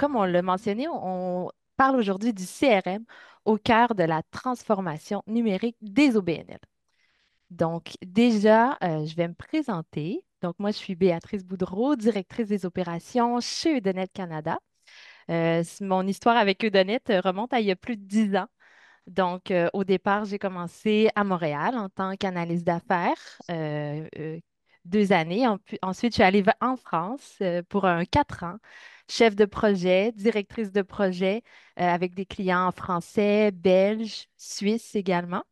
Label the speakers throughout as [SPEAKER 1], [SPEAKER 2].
[SPEAKER 1] comme on l'a mentionné, on parle aujourd'hui du CRM au cœur de la transformation numérique des OBNL. Donc, déjà, je vais me présenter. Donc, moi, je suis Béatrice Boudreau, directrice des opérations chez Eudonet Canada. Mon histoire avec Eudonet remonte à il y a plus de 10 ans. Donc, au départ, j'ai commencé à Montréal en tant qu'analyste d'affaires, 2 années. Ensuite, je suis allée en France pour 4 ans, chef de projet, directrice de projet avec des clients français, belges, suisses également.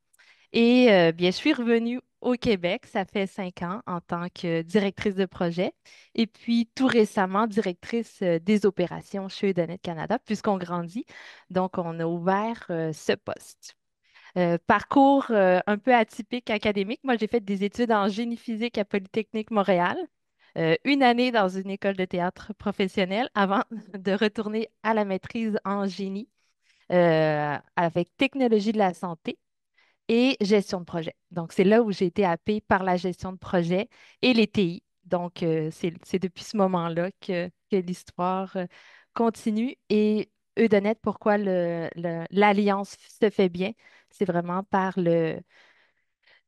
[SPEAKER 1] Et bien, je suis revenue au Québec, ça fait 5 ans en tant que directrice de projet. Et puis, tout récemment, directrice des opérations chez Eudonet Canada, puisqu'on grandit. Donc, on a ouvert ce poste. Parcours un peu atypique académique. Moi, j'ai fait des études en génie physique à Polytechnique Montréal, 1 année dans une école de théâtre professionnelle avant de retourner à la maîtrise en génie avec technologie de la santé et gestion de projet. Donc, c'est là où j'ai été happée par la gestion de projet et les TI. Donc, c'est depuis ce moment-là que l'histoire continue. Et Eudonet, pourquoi l'alliance se fait bien? C'est vraiment par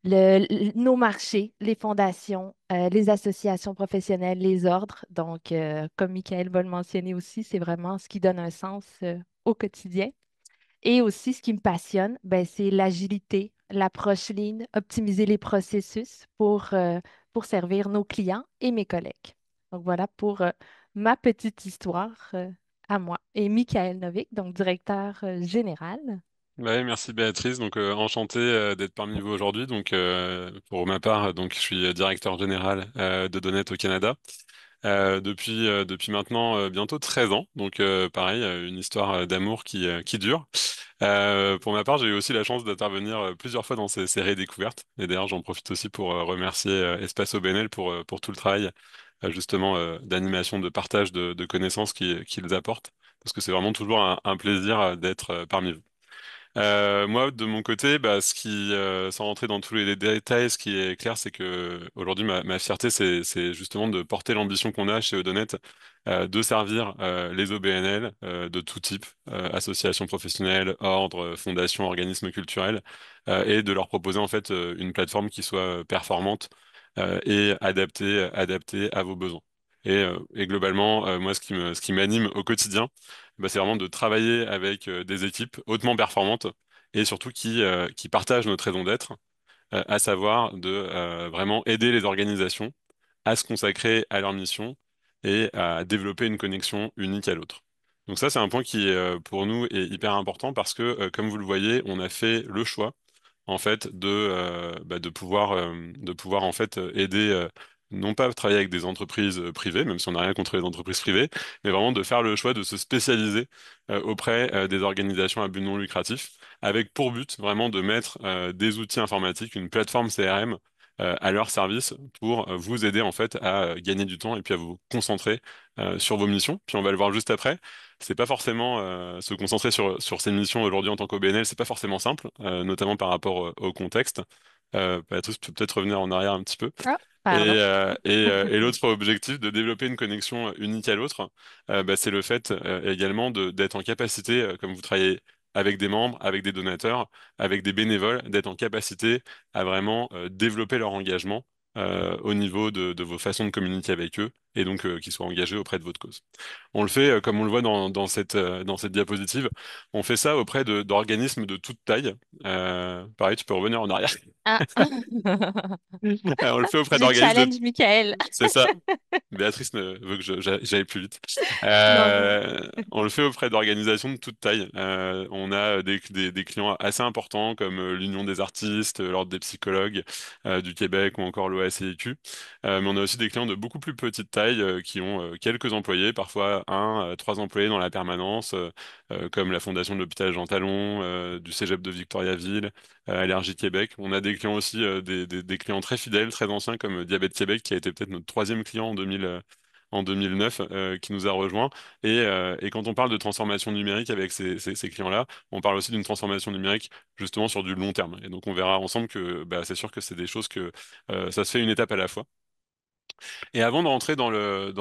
[SPEAKER 1] nos marchés, les fondations, les associations professionnelles, les ordres. Donc, comme Michael va le mentionner aussi, c'est vraiment ce qui donne un sens au quotidien. Et aussi, ce qui me passionne, ben, c'est l'agilité, l'approche lean, optimiser les processus pour servir nos clients et mes collègues. Donc voilà pour ma petite histoire à moi. Et Michael Novik, donc directeur général.
[SPEAKER 2] Ouais, merci Béatrice. Donc enchanté d'être parmi vous aujourd'hui. Donc pour ma part, donc je suis directeur général de Donet au Canada depuis maintenant bientôt 13 ans. Donc pareil, une histoire d'amour qui dure. Pour ma part, j'ai eu aussi la chance d'intervenir plusieurs fois dans ces séries découvertes. Et d'ailleurs, j'en profite aussi pour remercier Espace OBNL pour tout le travail justement d'animation, de partage de connaissances qu'ils apportent. Parce que c'est vraiment toujours un plaisir d'être parmi vous. Moi, de mon côté, bah, sans rentrer dans tous les détails, ce qui est clair, c'est que aujourd'hui, ma fierté, c'est justement de porter l'ambition qu'on a chez Odonet, de servir les OBNL de tout type, associations professionnelles, ordres, fondations, organismes culturels, et de leur proposer en fait une plateforme qui soit performante et adaptée à vos besoins. Et globalement, moi, ce qui m'anime au quotidien, bah, c'est vraiment de travailler avec des équipes hautement performantes et surtout qui partagent notre raison d'être, à savoir de vraiment aider les organisations à se consacrer à leur mission et à développer une connexion unique à l'autre. Donc ça, c'est un point qui, pour nous, est hyper important parce que, comme vous le voyez, on a fait le choix en fait de pouvoir en fait aider non pas travailler avec des entreprises privées, même si on n'a rien contre les entreprises privées, mais vraiment de faire le choix de se spécialiser auprès des organisations à but non lucratif, avec pour but vraiment de mettre des outils informatiques, une plateforme CRM à leur service pour vous aider en fait à gagner du temps et puis à vous concentrer sur vos missions. Puis on va le voir juste après. C'est pas forcément se concentrer sur ces missions aujourd'hui en tant qu'OBNL, c'est pas forcément simple, notamment par rapport au contexte. Patrice peut peut-être revenir en arrière un petit peu.
[SPEAKER 1] Ah,
[SPEAKER 2] Et,
[SPEAKER 1] pardon.
[SPEAKER 2] et l'autre objectif de développer une connexion unique à l'autre, bah, c'est le fait également d'être en capacité, comme vous travaillez avec des membres, avec des donateurs, avec des bénévoles, d'être en capacité à vraiment développer leur engagement au niveau de vos façons de communiquer avec eux et donc qu'ils soient engagés auprès de votre cause. On le fait, comme on le voit dans cette diapositive, on fait ça auprès d'organismes de toute taille. Pareil, tu peux revenir en arrière.
[SPEAKER 1] Ah.
[SPEAKER 2] On le fait auprès
[SPEAKER 1] Je
[SPEAKER 2] d'organismes de...
[SPEAKER 1] challenge Michael.
[SPEAKER 2] C'est ça. Béatrice veut que j'aille plus vite.
[SPEAKER 1] Non, non.
[SPEAKER 2] On le fait auprès d'organisations de toute taille. On a des clients assez importants comme l'Union des artistes, l'Ordre des psychologues du Québec ou encore l'OACIQ. Mais on a aussi des clients de beaucoup plus petite taille qui ont quelques employés, parfois un, trois employés dans la permanence, comme la Fondation de l'hôpital Jean Talon, du Cégep de Victoriaville, Allergie Québec. On a des clients aussi, des clients très fidèles, très anciens comme Diabète Québec, qui a été peut-être notre troisième client en 2009, qui nous a rejoints. Et quand on parle de transformation numérique avec ces clients-là, on parle aussi d'une transformation numérique justement sur du long terme. Et donc on verra ensemble que bah, c'est sûr que c'est des choses que ça se fait une étape à la fois. Et avant de rentrer dans le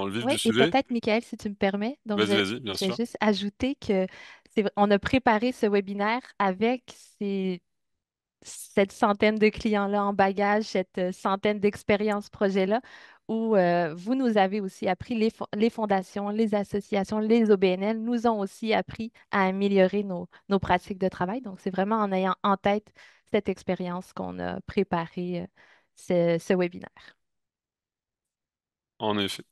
[SPEAKER 2] vif
[SPEAKER 1] Oui,
[SPEAKER 2] du
[SPEAKER 1] et
[SPEAKER 2] sujet,
[SPEAKER 1] peut-être, Michael, si tu me permets, donc
[SPEAKER 2] vas-y, vas-y, bien
[SPEAKER 1] je vais
[SPEAKER 2] sûr.
[SPEAKER 1] juste ajouter que on a préparé ce webinaire avec cette centaine de clients-là en bagage, cette centaine d'expériences projets-là, où vous nous avez aussi appris, les fondations, les associations, les OBNL nous ont aussi appris à améliorer nos pratiques de travail. Donc, c'est vraiment en ayant en tête cette expérience qu'on a préparé ce webinaire.
[SPEAKER 2] En effet.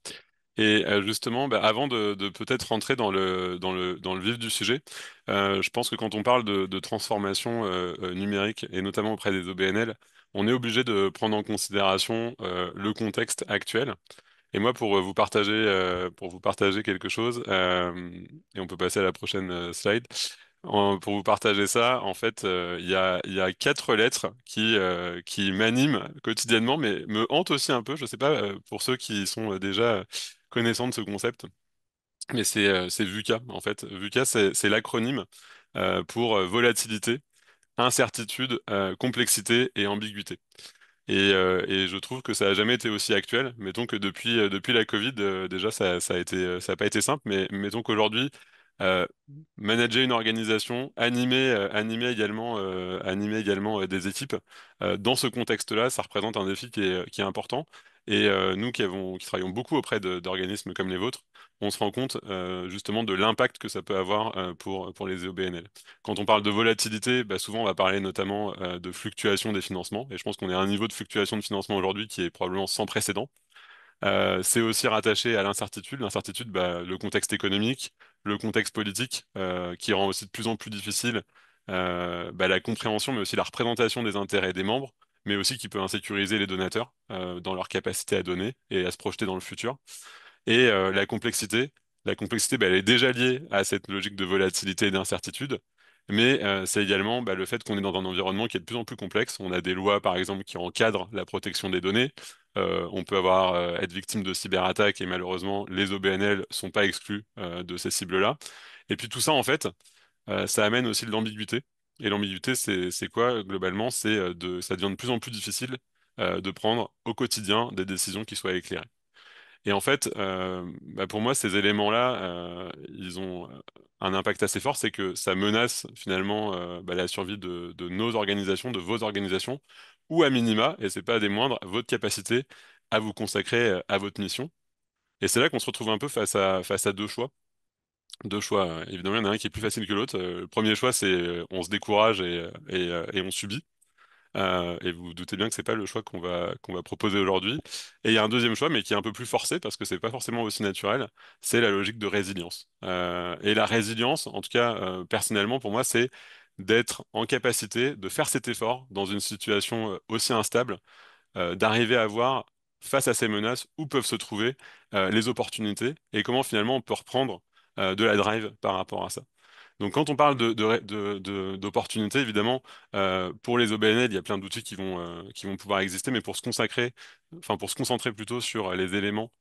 [SPEAKER 2] Et justement, bah, avant de peut-être rentrer dans le vif du sujet, je pense que quand on parle de transformation numérique, et notamment auprès des OBNL, on est obligé de prendre en considération le contexte actuel. Et moi, pour vous partager quelque chose, et on peut passer à la prochaine slide. Pour vous partager ça, en fait, il y a quatre lettres qui m'animent quotidiennement, mais me hantent aussi un peu. Je sais pas pour ceux qui sont déjà connaissants de ce concept, mais c'est VUCA en fait. VUCA, c'est l'acronyme pour volatilité, incertitude, complexité et ambiguïté. Et je trouve que ça a jamais été aussi actuel. Mettons que depuis la Covid, déjà ça a été, ça a pas été simple, mais mettons qu'aujourd'hui, euh, manager une organisation, animer également des équipes, dans ce contexte-là, ça représente un défi qui est important. Et nous qui travaillons beaucoup auprès d'organismes comme les vôtres, on se rend compte justement de l'impact que ça peut avoir pour les OBNL. Quand on parle de volatilité, bah, souvent on va parler notamment de fluctuation des financements, et je pense qu'on est à un niveau de fluctuation de financement aujourd'hui qui est probablement sans précédent. C'est aussi rattaché à l'incertitude. L'incertitude, bah, le contexte économique, le contexte politique, qui rend aussi de plus en plus difficile bah, la compréhension, mais aussi la représentation des intérêts des membres, mais aussi qui peut insécuriser les donateurs dans leur capacité à donner et à se projeter dans le futur. Et la complexité, bah, elle est déjà liée à cette logique de volatilité et d'incertitude, mais c'est également bah, le fait qu'on est dans un environnement qui est de plus en plus complexe. On a des lois, par exemple, qui encadrent la protection des données. On peut être victime de cyberattaques et malheureusement, les OBNL sont pas exclus de ces cibles-là. Et puis tout ça, en fait, ça amène aussi de l'ambiguïté. Et l'ambiguïté, c'est quoi, globalement? Ça devient de plus en plus difficile de prendre au quotidien des décisions qui soient éclairées. Et en fait, bah, pour moi, ces éléments-là, ils ont un impact assez fort, c'est que ça menace finalement bah, la survie de nos organisations, de vos organisations, ou à minima, et c'est pas des moindres, votre capacité à vous consacrer à votre mission. Et c'est là qu'on se retrouve un peu face à deux choix. Deux choix. Évidemment, il y en a un qui est plus facile que l'autre. Le premier choix, c'est on se décourage et on subit. Et vous vous doutez bien que c'est pas le choix qu'on va proposer aujourd'hui. Et il y a un deuxième choix, mais qui est un peu plus forcé parce que c'est pas forcément aussi naturel. C'est la logique de résilience. Et la résilience, en tout cas personnellement pour moi, c'est d'être en capacité de faire cet effort dans une situation aussi instable, d'arriver à voir face à ces menaces où peuvent se trouver les opportunités et comment finalement on peut reprendre de la drive par rapport à ça. Donc, quand on parle d'opportunités, évidemment, pour les OBNL, il y a plein d'outils qui vont pouvoir exister, mais pour se concentrer plutôt sur les éléments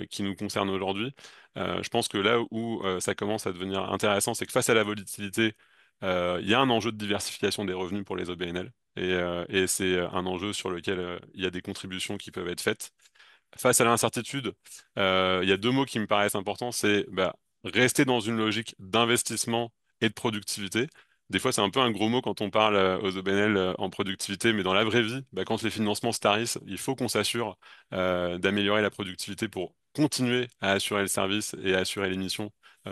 [SPEAKER 2] qui nous concernent aujourd'hui, je pense que là où ça commence à devenir intéressant, c'est que face à la volatilité, il y a un enjeu de diversification des revenus pour les OBNL, et c'est un enjeu sur lequel il y a des contributions qui peuvent être faites. Face à l'incertitude, il y a deux mots qui me paraissent importants, c'est bah, rester dans une logique d'investissement et de productivité. Des fois, c'est un peu un gros mot quand on parle aux OBNL en productivité, mais dans la vraie vie, bah, quand les financements se tarissent, il faut qu'on s'assure d'améliorer la productivité pour continuer à assurer le service et à assurer les missions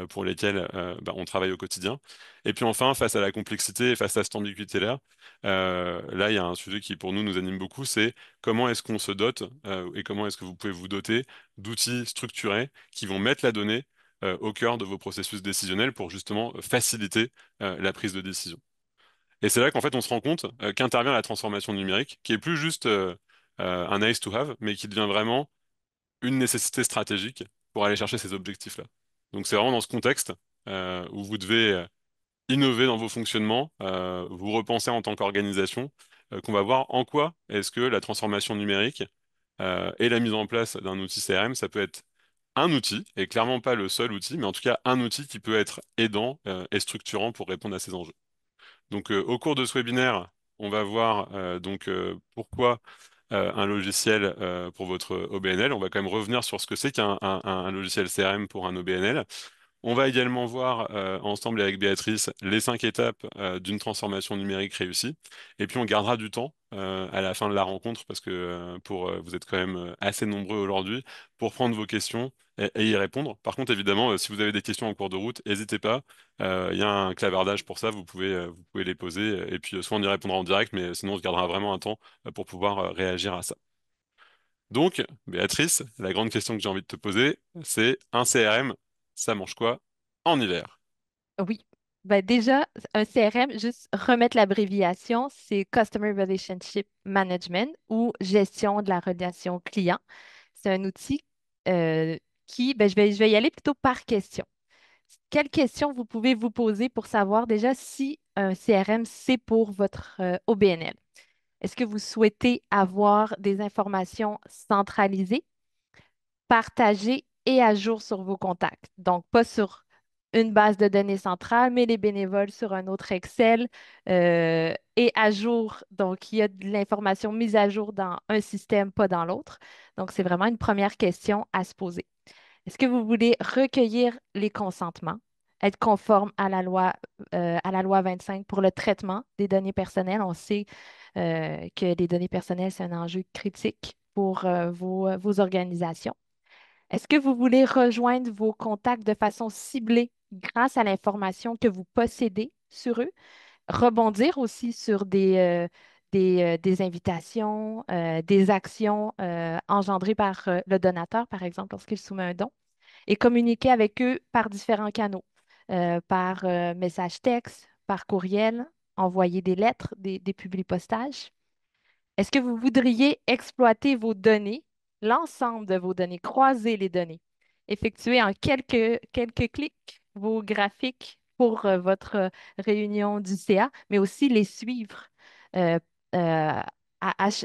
[SPEAKER 2] pour lesquelles bah, on travaille au quotidien. Et puis enfin, face à la complexité et face à cette ambiguïté-là, là, il y a un sujet qui pour nous nous anime beaucoup, c'est comment est-ce qu'on se dote et comment est-ce que vous pouvez vous doter d'outils structurés qui vont mettre la donnée au cœur de vos processus décisionnels pour justement faciliter la prise de décision. Et c'est là qu'en fait on se rend compte qu'intervient la transformation numérique, qui est plus juste un nice to have, mais qui devient vraiment une nécessité stratégique pour aller chercher ces objectifs-là. Donc c'est vraiment dans ce contexte où vous devez innover dans vos fonctionnements, vous repenser en tant qu'organisation, qu'on va voir en quoi est-ce que la transformation numérique et la mise en place d'un outil CRM, ça peut être un outil, et clairement pas le seul outil, mais en tout cas un outil qui peut être aidant et structurant pour répondre à ces enjeux. Donc au cours de ce webinaire, on va voir pourquoi. un logiciel pour votre OBNL. On va quand même revenir sur ce que c'est qu'un logiciel CRM pour un OBNL. On va également voir ensemble avec Béatrice les 5 étapes d'une transformation numérique réussie. Et puis on gardera du temps à la fin de la rencontre parce que vous êtes quand même assez nombreux aujourd'hui pour prendre vos questions et y répondre. Par contre, évidemment, si vous avez des questions en cours de route, n'hésitez pas. Il y a un clavardage pour ça, vous pouvez les poser. Et puis soit on y répondra en direct, mais sinon on se gardera vraiment un temps pour pouvoir réagir à ça. Donc, Béatrice, la grande question que j'ai envie de te poser, c'est un CRM, ça mange quoi en hiver?
[SPEAKER 1] Oui. Ben déjà, un CRM, juste remettre l'abréviation, c'est Customer Relationship Management ou gestion de la relation client. C'est un outil euh, ben, je vais y aller plutôt par question. Quelles questions vous pouvez vous poser pour savoir déjà si un CRM, c'est pour votre OBNL? Est-ce que vous souhaitez avoir des informations centralisées, partagées et à jour sur vos contacts? Donc, pas sur une base de données centrale, mais les bénévoles sur un autre Excel et à jour. Donc, il y a de l'information mise à jour dans un système, pas dans l'autre. Donc, c'est vraiment une première question à se poser. Est-ce que vous voulez recueillir les consentements, être conforme à la loi 25 pour le traitement des données personnelles? On sait que les données personnelles, c'est un enjeu critique pour vos organisations. Est-ce que vous voulez rejoindre vos contacts de façon ciblée grâce à l'information que vous possédez sur eux? Rebondir aussi sur des invitations, des actions engendrées par le donateur, par exemple, lorsqu'il soumet un don et communiquer avec eux par différents canaux, par message texte, par courriel, envoyer des lettres, des publi-postages. Est-ce que vous voudriez exploiter vos données, l'ensemble de vos données, croiser les données, effectuer en quelques clics vos graphiques pour votre réunion du CA, mais aussi les suivre euh, euh,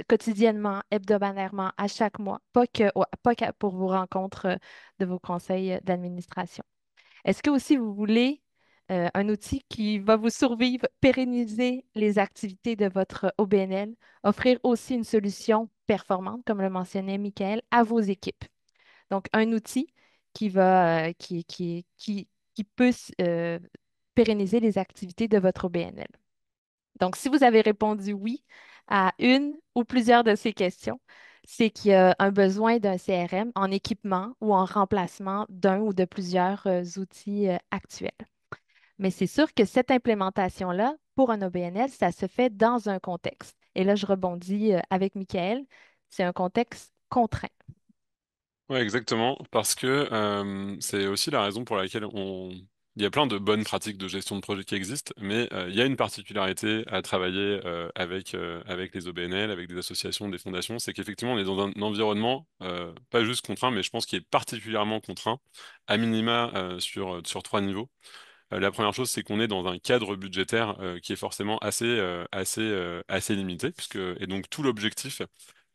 [SPEAKER 1] quotidiennement, hebdomadairement, à chaque mois, pas que pour vos rencontres de vos conseils d'administration? Est-ce que aussi vous voulez un outil qui va vous survivre, pérenniser les activités de votre OBNL, offrir aussi une solution performante, comme le mentionnait Michael, à vos équipes? Donc, un outil qui peut pérenniser les activités de votre OBNL. Donc, si vous avez répondu oui à une ou plusieurs de ces questions, c'est qu'il y a un besoin d'un CRM en équipement ou en remplacement d'un ou de plusieurs outils actuels. Mais c'est sûr que cette implémentation-là, pour un OBNL, ça se fait dans un contexte. Et là, je rebondis avec Michael, c'est un contexte contraint.
[SPEAKER 2] Ouais, exactement, parce que c'est aussi la raison pour laquelle il y a plein de bonnes pratiques de gestion de projet qui existent, mais il y a une particularité à travailler avec les OBNL, avec des associations, des fondations, c'est qu'effectivement on est dans un environnement pas juste contraint, mais je pense qu'il est particulièrement contraint, à minima sur 3 niveaux. La première chose, c'est qu'on est dans un cadre budgétaire qui est forcément assez limité, et donc tout l'objectif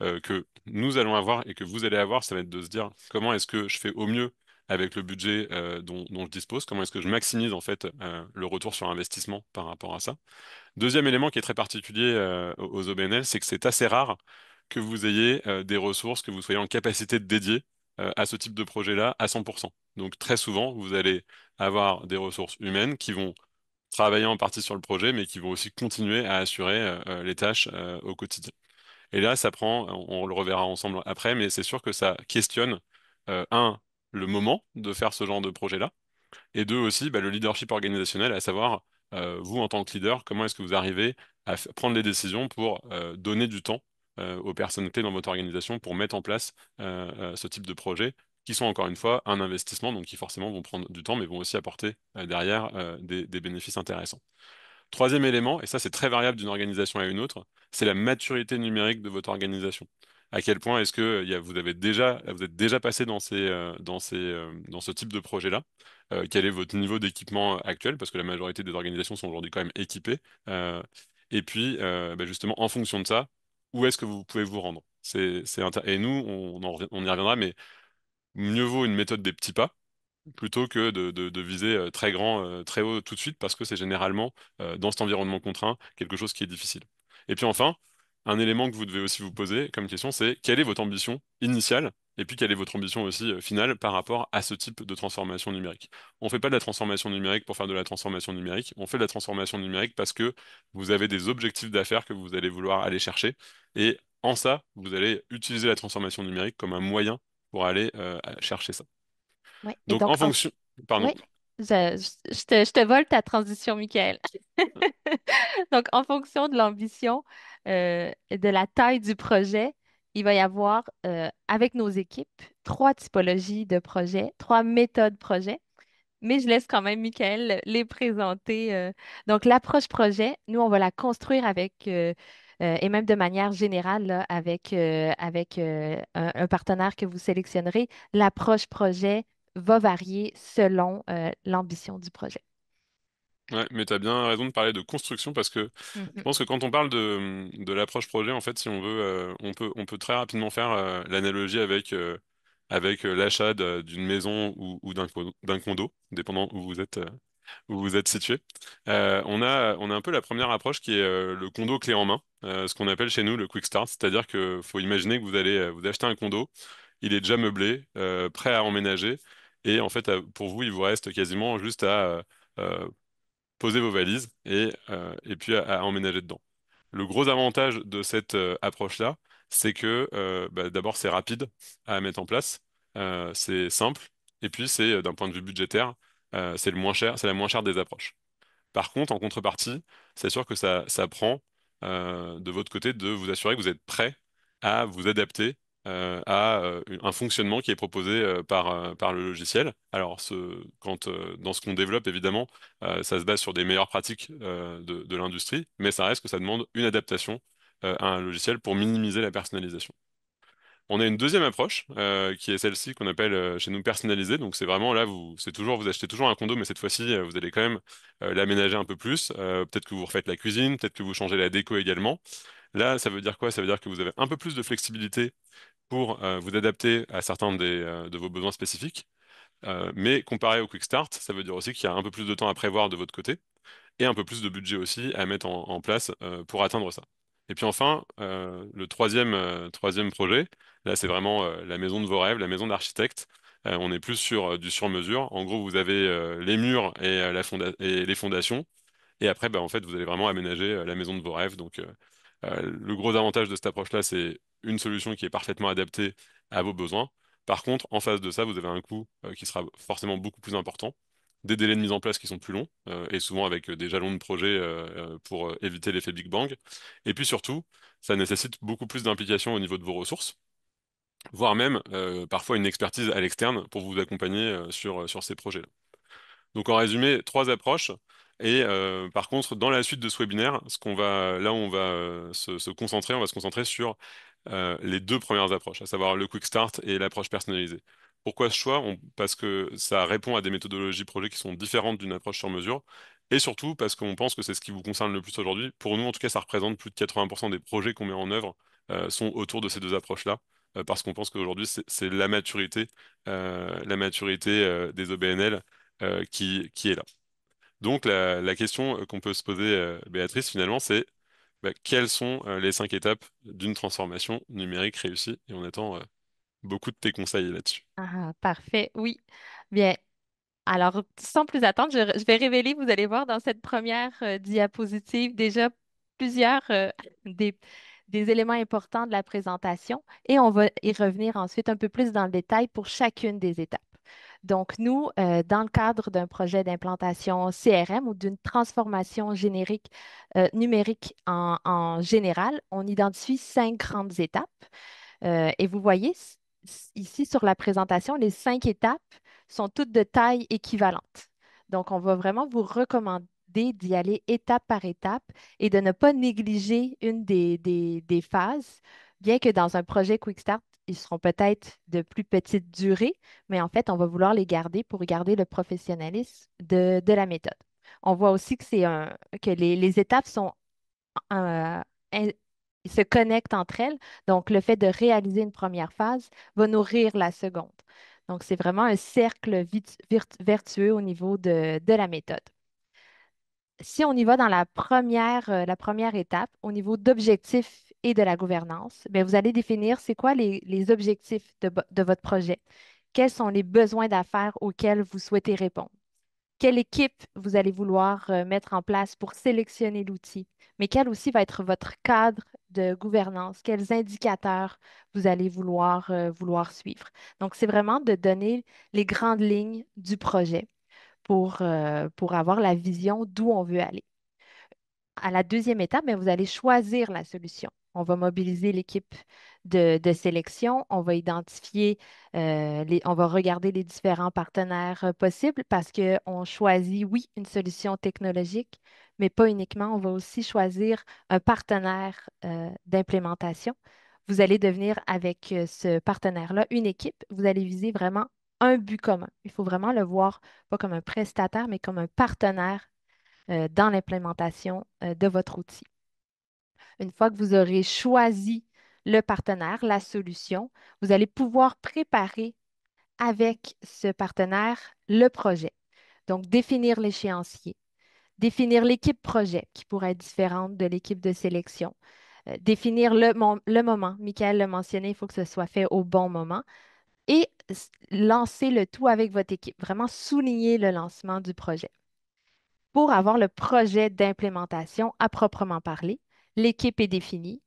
[SPEAKER 2] que nous allons avoir et que vous allez avoir, ça va être de se dire comment est-ce que je fais au mieux avec le budget dont je dispose, comment est-ce que je maximise en fait le retour sur investissement par rapport à ça. Deuxième élément qui est très particulier aux OBNL, c'est que c'est assez rare que vous ayez des ressources que vous soyez en capacité de dédier à ce type de projet-là à 100%. Donc très souvent, vous allez avoir des ressources humaines qui vont travailler en partie sur le projet, mais qui vont aussi continuer à assurer les tâches au quotidien. Et là, ça prend, on le reverra ensemble après, mais c'est sûr que ça questionne, un, le moment de faire ce genre de projet-là, et deux aussi, bah, le leadership organisationnel, à savoir, vous en tant que leader, comment est-ce que vous arrivez à prendre les décisions pour donner du temps aux personnes clés dans votre organisation pour mettre en place ce type de projet, qui sont encore une fois un investissement, donc qui forcément vont prendre du temps, mais vont aussi apporter derrière des bénéfices intéressants. Troisième élément, et ça c'est très variable d'une organisation à une autre, c'est la maturité numérique de votre organisation. À quel point est-ce que vous êtes déjà passé dans ce type de projet-là? Quel est votre niveau d'équipement actuel? Parce que la majorité des organisations sont aujourd'hui quand même équipées. Et puis, bah, justement, en fonction de ça, où est-ce que vous pouvez vous rendre? Et nous, on y reviendra, mais mieux vaut une méthode des petits pas plutôt que de viser très grand, très haut tout de suite, parce que c'est généralement, dans cet environnement contraint, quelque chose qui est difficile. Et puis enfin, un élément que vous devez aussi vous poser comme question, c'est quelle est votre ambition initiale et puis quelle est votre ambition aussi finale par rapport à ce type de transformation numérique. On ne fait pas de la transformation numérique pour faire de la transformation numérique, on fait de la transformation numérique parce que vous avez des objectifs d'affaires que vous allez vouloir aller chercher et en ça, vous allez utiliser la transformation numérique comme un moyen pour aller chercher ça.
[SPEAKER 1] Ouais. Et
[SPEAKER 2] Donc
[SPEAKER 1] donc,
[SPEAKER 2] en fonction, pardon.
[SPEAKER 1] ouais, je te vole ta transition, Michael. Donc, en fonction de l'ambition et de la taille du projet, il va y avoir, avec nos équipes, trois typologies de projets, trois méthodes projets. Mais je laisse quand même Michael les présenter. Donc, l'approche projet, nous, on va la construire et même de manière générale, là, avec un partenaire que vous sélectionnerez. L'approche projet va varier selon l'ambition du projet.
[SPEAKER 2] Ouais, mais tu as bien raison de parler de construction parce que je
[SPEAKER 1] Mhm.
[SPEAKER 2] pense que quand on parle de l'approche projet, en fait, si on veut, on peut très rapidement faire l'analogie avec l'achat d'une maison ou d'un condo, dépendant où vous êtes situé. On a un peu la première approche qui est le condo clé en main, ce qu'on appelle chez nous le quick start, c'est-à-dire que faut imaginer que vous allez vous acheter un condo, il est déjà meublé, prêt à emménager, et en fait, pour vous, il vous reste quasiment juste à poser vos valises et puis à emménager dedans. Le gros avantage de cette approche-là, c'est que bah, d'abord c'est rapide à mettre en place, c'est simple, et puis c'est d'un point de vue budgétaire, c'est le moins cher, c'est la moins chère des approches. Par contre, en contrepartie, c'est sûr que ça prend de votre côté de vous assurer que vous êtes prêt à vous adapter à un fonctionnement qui est proposé par le logiciel. Alors, dans ce qu'on développe, évidemment, ça se base sur des meilleures pratiques de l'industrie, mais ça reste que ça demande une adaptation à un logiciel pour minimiser la personnalisation. On a une deuxième approche qui est celle-ci qu'on appelle chez nous personnalisée. Donc c'est vraiment là, vous achetez toujours un condo, mais cette fois-ci, vous allez quand même l'aménager un peu plus. Peut-être que vous refaites la cuisine, peut-être que vous changez la déco également. Là, ça veut dire quoi? Ça veut dire que vous avez un peu plus de flexibilité pour vous adapter à certains de vos besoins spécifiques. Mais comparé au Quick Start, ça veut dire aussi qu'il y a un peu plus de temps à prévoir de votre côté et un peu plus de budget aussi à mettre en place pour atteindre ça. Et puis enfin, le troisième projet, là c'est vraiment la maison de vos rêves, la maison d'architecte. On est plus sur du sur-mesure. En gros, vous avez les murs et les fondations. Et après, bah, en fait, vous allez vraiment aménager la maison de vos rêves. Donc, le gros avantage de cette approche-là, c'est une solution qui est parfaitement adaptée à vos besoins. Par contre, en face de ça, vous avez un coût qui sera forcément beaucoup plus important, des délais de mise en place qui sont plus longs, et souvent avec des jalons de projet pour éviter l'effet Big Bang. Et puis surtout, ça nécessite beaucoup plus d'implication au niveau de vos ressources, voire même parfois une expertise à l'externe pour vous accompagner sur ces projets-là. Donc en résumé, trois approches. Et par contre, dans la suite de ce webinaire, là où on va se concentrer, on va se concentrer sur les deux premières approches, à savoir le Quick Start et l'approche personnalisée. Pourquoi ce choix? Parce que ça répond à des méthodologies projet qui sont différentes d'une approche sur mesure, et surtout parce qu'on pense que c'est ce qui vous concerne le plus aujourd'hui. Pour nous, en tout cas, ça représente plus de 80% des projets qu'on met en œuvre sont autour de ces deux approches-là, parce qu'on pense qu'aujourd'hui, c'est la maturité des OBNL qui est là. Donc la question qu'on peut se poser, Béatrice, finalement, c'est bah, quelles sont les 5 étapes d'une transformation numérique réussie? Et on attend beaucoup de tes conseils là-dessus.
[SPEAKER 1] Ah, parfait. Oui. Bien. Alors, sans plus attendre, je vais révéler, vous allez voir dans cette première diapositive déjà plusieurs des, des éléments importants de la présentation et on va y revenir ensuite un peu plus dans le détail pour chacune des étapes. Donc, nous, dans le cadre d'un projet d'implantation CRM ou d'une transformation générique numérique en général, on identifie 5 grandes étapes. Et vous voyez ici sur la présentation, les 5 étapes sont toutes de taille équivalente. Donc, on va vraiment vous recommander d'y aller étape par étape et de ne pas négliger une des phases, bien que dans un projet Quick Start, ils seront peut-être de plus petite durée, mais en fait, on va vouloir les garder pour garder le professionnalisme de la méthode. On voit aussi que les étapes sont euh, in- se connectent entre elles. Donc, le fait de réaliser une première phase va nourrir la seconde. Donc, c'est vraiment un cercle vertueux au niveau de la méthode. Si on y va dans la première étape, au niveau d'objectifs et de la gouvernance, bien, vous allez définir c'est quoi les objectifs de votre projet. Quels sont les besoins d'affaires auxquels vous souhaitez répondre? Quelle équipe vous allez vouloir mettre en place pour sélectionner l'outil? Mais quel aussi va être votre cadre de gouvernance? Quels indicateurs vous allez vouloir suivre? Donc, c'est vraiment de donner les grandes lignes du projet pour avoir la vision d'où on veut aller. À la deuxième étape, bien, vous allez choisir la solution. On va mobiliser l'équipe de sélection, on va identifier, on va regarder les différents partenaires possibles parce qu'on choisit, oui, une solution technologique, mais pas uniquement. On va aussi choisir un partenaire d'implémentation. Vous allez devenir avec ce partenaire-là une équipe. Vous allez viser vraiment un but commun. Il faut vraiment le voir pas comme un prestataire, mais comme un partenaire dans l'implémentation de votre outil. Une fois que vous aurez choisi le partenaire, la solution, vous allez pouvoir préparer avec ce partenaire le projet. Donc, définir l'échéancier, définir l'équipe projet qui pourrait être différente de l'équipe de sélection, définir le moment. Michael l'a mentionné, il faut que ce soit fait au bon moment et lancer le tout avec votre équipe. Vraiment souligner le lancement du projet. Pour avoir le projet d'implémentation à proprement parler, l'équipe est définie,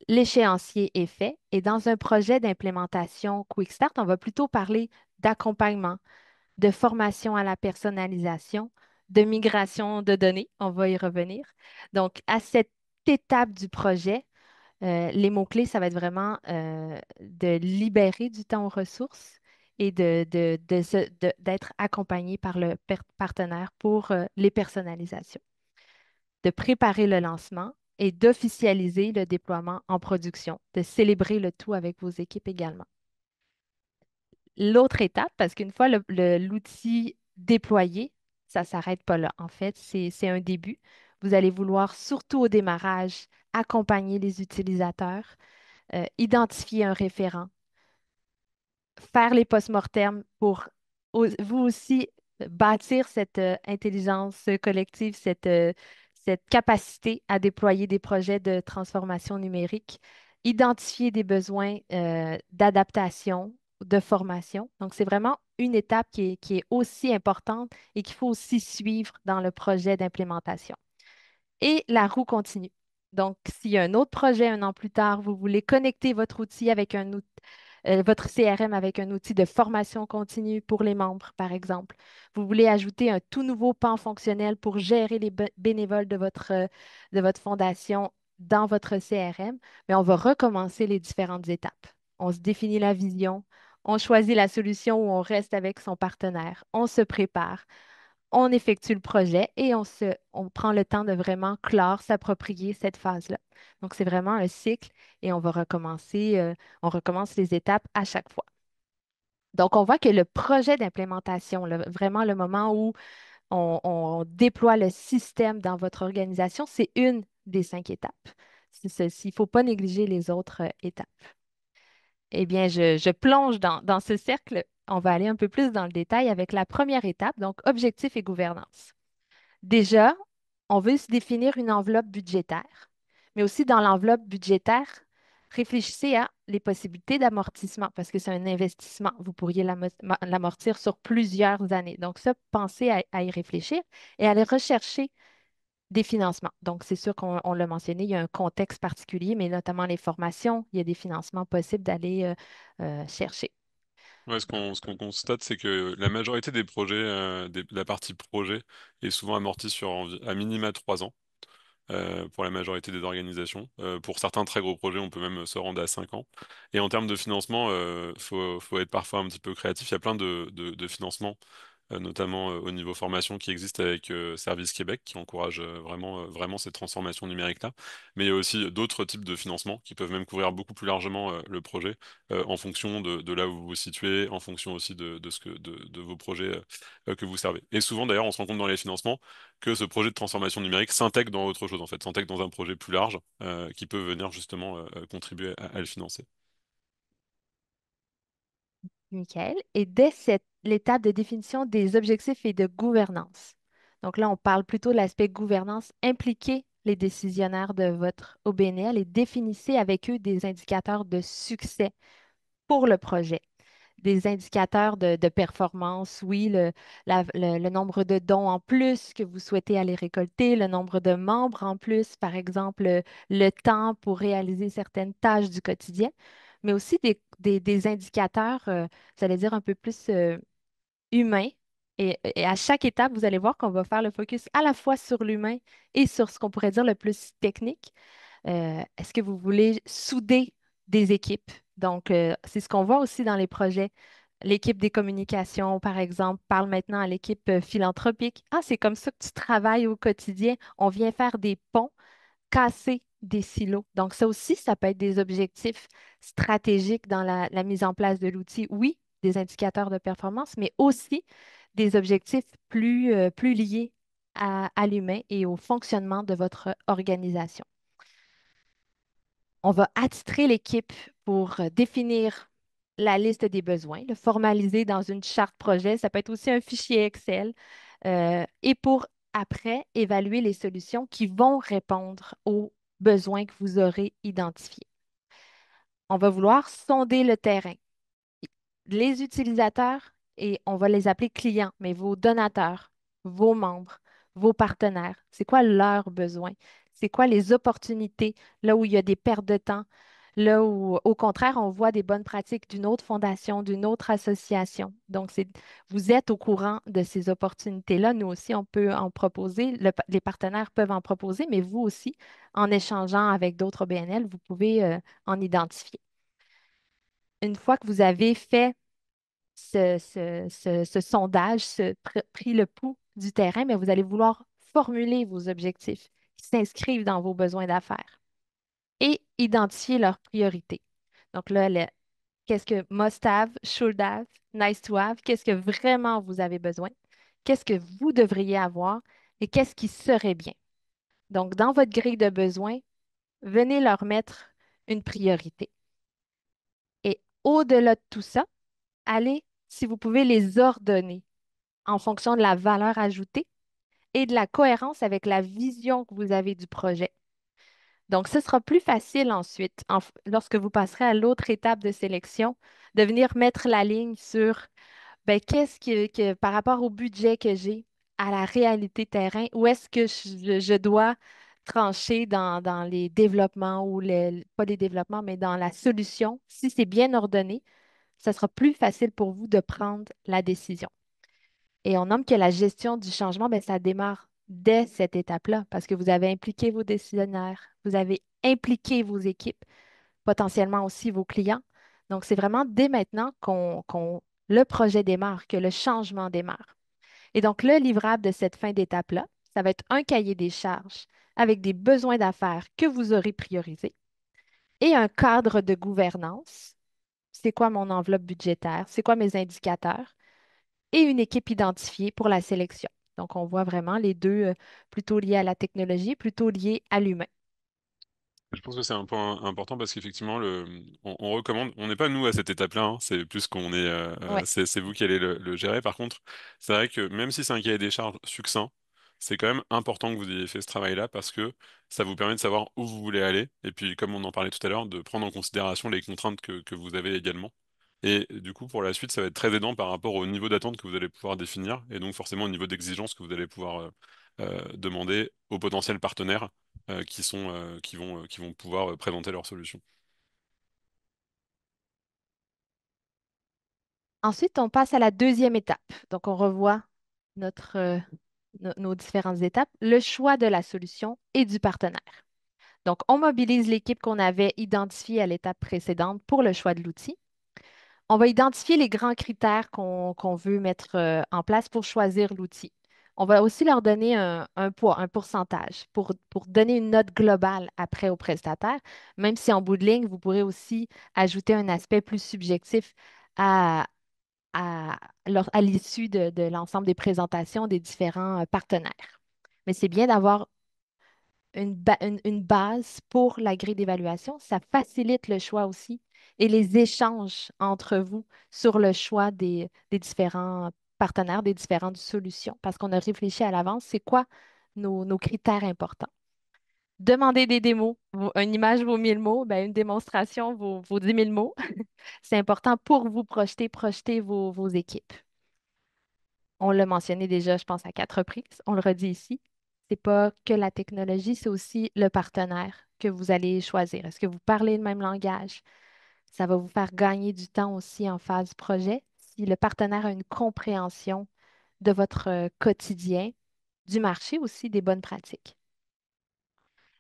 [SPEAKER 1] l'échéancier est fait et dans un projet d'implémentation Quick Start, on va plutôt parler d'accompagnement, de formation à la personnalisation, de migration de données. On va y revenir. Donc, à cette étape du projet, les mots-clés, ça va être vraiment de libérer du temps aux ressources et d'être accompagné par le partenaire pour les personnalisations, de préparer le lancement et d'officialiser le déploiement en production, de célébrer le tout avec vos équipes également. L'autre étape, parce qu'une fois l'outil déployé, ça ne s'arrête pas là. En fait, c'est un début. Vous allez vouloir, surtout au démarrage, accompagner les utilisateurs, identifier un référent, faire les post-mortem pour vous aussi bâtir cette intelligence collective, cette capacité à déployer des projets de transformation numérique, identifier des besoins d'adaptation, de formation. Donc, c'est vraiment une étape qui est aussi importante et qu'il faut aussi suivre dans le projet d'implémentation. Et la roue continue. Donc, s'il y a un autre projet un an plus tard, vous voulez connecter votre outil avec votre CRM avec un outil de formation continue pour les membres, par exemple. Vous voulez ajouter un tout nouveau pan fonctionnel pour gérer les bénévoles de votre fondation dans votre CRM, mais on va recommencer les différentes étapes. On se définit la vision, on choisit la solution où on reste avec son partenaire, on se prépare, on effectue le projet et on prend le temps de vraiment clore, s'approprier cette phase-là. Donc, c'est vraiment un cycle et on recommence les étapes à chaque fois. Donc, on voit que le projet d'implémentation, vraiment le moment où on déploie le système dans votre organisation, c'est une des 5 étapes. C'est ceci. Il ne faut pas négliger les autres étapes. Eh bien, je plonge dans ce cercle. On va aller un peu plus dans le détail avec la première étape, donc objectif et gouvernance. Déjà, on veut se définir une enveloppe budgétaire, mais aussi dans l'enveloppe budgétaire, réfléchissez à les possibilités d'amortissement parce que c'est un investissement. Vous pourriez l'amortir sur plusieurs années. Donc, ça, pensez à y réfléchir et à aller rechercher des financements. Donc, c'est sûr qu'on l'a mentionné, il y a un contexte particulier, mais notamment les formations, il y a des financements possibles d'aller chercher.
[SPEAKER 2] Ouais, ce qu'on constate, c'est que la majorité des projets, la partie projet, est souvent amortie sur à minima 3 ans. Pour la majorité des organisations. Pour certains très gros projets, on peut même se rendre à 5 ans. Et en termes de financement, faut être parfois un petit peu créatif. Il y a plein de financements, notamment au niveau formation, qui existent avec Service Québec, qui encourage vraiment cette transformation numérique-là. Mais il y a aussi d'autres types de financements qui peuvent même couvrir beaucoup plus largement le projet, en fonction de là où vous vous situez, en fonction aussi de vos projets que vous servez. Et souvent, d'ailleurs, on se rend compte dans les financements que ce projet de transformation numérique s'intègre dans autre chose, en fait, s'intègre dans un projet plus large qui peut venir justement contribuer à le financer.
[SPEAKER 1] Michael. Et dès l'étape de définition des objectifs et de gouvernance. Donc là, on parle plutôt de l'aspect gouvernance. Impliquez les décisionnaires de votre OBNL et définissez avec eux des indicateurs de succès pour le projet. Des indicateurs de performance, oui, le nombre de dons en plus que vous souhaitez aller récolter, le nombre de membres en plus, par exemple, le temps pour réaliser certaines tâches du quotidien, mais aussi des indicateurs, vous allez dire, un peu plus humains. Et à chaque étape, vous allez voir qu'on va faire le focus à la fois sur l'humain et sur ce qu'on pourrait dire le plus technique. Est-ce que vous voulez souder des équipes? Donc, c'est ce qu'on voit aussi dans les projets. L'équipe des communications, par exemple, parle maintenant à l'équipe philanthropique. Ah, c'est comme ça que tu travailles au quotidien. On vient faire des ponts, casser des silos. Donc, ça aussi, ça peut être des objectifs stratégiques dans la mise en place de l'outil. Oui, des indicateurs de performance, mais aussi des objectifs plus liés à l'humain et au fonctionnement de votre organisation. On va attitrer l'équipe pour définir la liste des besoins, le formaliser dans une charte projet. Ça peut être aussi un fichier Excel. Et pour après évaluer les solutions qui vont répondre aux besoins que vous aurez identifiés. On va vouloir sonder le terrain, les utilisateurs, et on va les appeler clients, mais vos donateurs, vos membres, vos partenaires, c'est quoi leurs besoins? C'est quoi les opportunités là où il y a des pertes de temps, là où, au contraire, on voit des bonnes pratiques d'une autre fondation, d'une autre association. Donc, vous êtes au courant de ces opportunités-là. Nous aussi, on peut en proposer, les partenaires peuvent en proposer, mais vous aussi, en échangeant avec d'autres BNL, vous pouvez en identifier. Une fois que vous avez fait ce sondage, pris le pouls du terrain, mais vous allez vouloir formuler vos objectifs qui s'inscrivent dans vos besoins d'affaires et identifier leurs priorités. Donc là, qu'est-ce que must have, should have, nice to have, qu'est-ce que vraiment vous avez besoin, qu'est-ce que vous devriez avoir et qu'est-ce qui serait bien. Donc, dans votre grille de besoins, venez leur mettre une priorité. Et au-delà de tout ça, allez, si vous pouvez, les ordonner en fonction de la valeur ajoutée et de la cohérence avec la vision que vous avez du projet. Donc, ce sera plus facile ensuite, lorsque vous passerez à l'autre étape de sélection, de venir mettre la ligne sur ben, par rapport au budget que j'ai, à la réalité terrain, où est-ce que je dois trancher dans les développements ou pas les développements, mais dans la solution. Si c'est bien ordonné, ça sera plus facile pour vous de prendre la décision. Et on nomme que la gestion du changement, ben, ça démarre dès cette étape-là parce que vous avez impliqué vos décisionnaires, vous avez impliqué vos équipes, potentiellement aussi vos clients. Donc, c'est vraiment dès maintenant le projet démarre, que le changement démarre. Et donc, le livrable de cette fin d'étape-là, ça va être un cahier des charges avec des besoins d'affaires que vous aurez priorisés et un cadre de gouvernance. C'est quoi mon enveloppe budgétaire? C'est quoi mes indicateurs? Et une équipe identifiée pour la sélection. Donc, on voit vraiment les deux plutôt liés à la technologie, plutôt liés à l'humain.
[SPEAKER 2] Je pense que c'est un point important parce qu'effectivement, on recommande, on n'est pas nous à cette étape-là, hein, c'est plus qu'on est,
[SPEAKER 1] Oui.
[SPEAKER 2] c'est vous qui allez le gérer. Par contre, c'est vrai que même si c'est un cahier des charges succinct, c'est quand même important que vous ayez fait ce travail-là parce que ça vous permet de savoir où vous voulez aller et puis, comme on en parlait tout à l'heure, de prendre en considération les contraintes que vous avez également. Et du coup, pour la suite, ça va être très aidant par rapport au niveau d'attente que vous allez pouvoir définir et donc forcément au niveau d'exigence que vous allez pouvoir demander aux potentiels partenaires qui vont pouvoir présenter leurs solutions.
[SPEAKER 1] Ensuite, on passe à la deuxième étape. Donc, on revoit nos différentes étapes, le choix de la solution et du partenaire. Donc, on mobilise l'équipe qu'on avait identifiée à l'étape précédente pour le choix de l'outil. On va identifier les grands critères qu'on veut mettre en place pour choisir l'outil. On va aussi leur donner un poids, un pourcentage pour donner une note globale après au prestataire, même si en bout de ligne, vous pourrez aussi ajouter un aspect plus subjectif à, à, à l'issue de l'ensemble des présentations des différents partenaires. Mais c'est bien d'avoir une base pour la grille d'évaluation. Ça facilite le choix aussi et les échanges entre vous sur le choix des différents partenaires des différentes solutions parce qu'on a réfléchi à l'avance, c'est quoi nos critères importants. Demander des démos. Une image vaut 1000 mots, ben, une démonstration vaut 10 000 mots. C'est important pour vous projeter vos équipes. On l'a mentionné déjà, je pense, à 4 reprises. On le redit ici. C'est pas que la technologie, c'est aussi le partenaire que vous allez choisir. Est-ce que vous parlez le même langage? Ça va vous faire gagner du temps aussi en phase projet. Si le partenaire a une compréhension de votre quotidien, du marché aussi, des bonnes pratiques.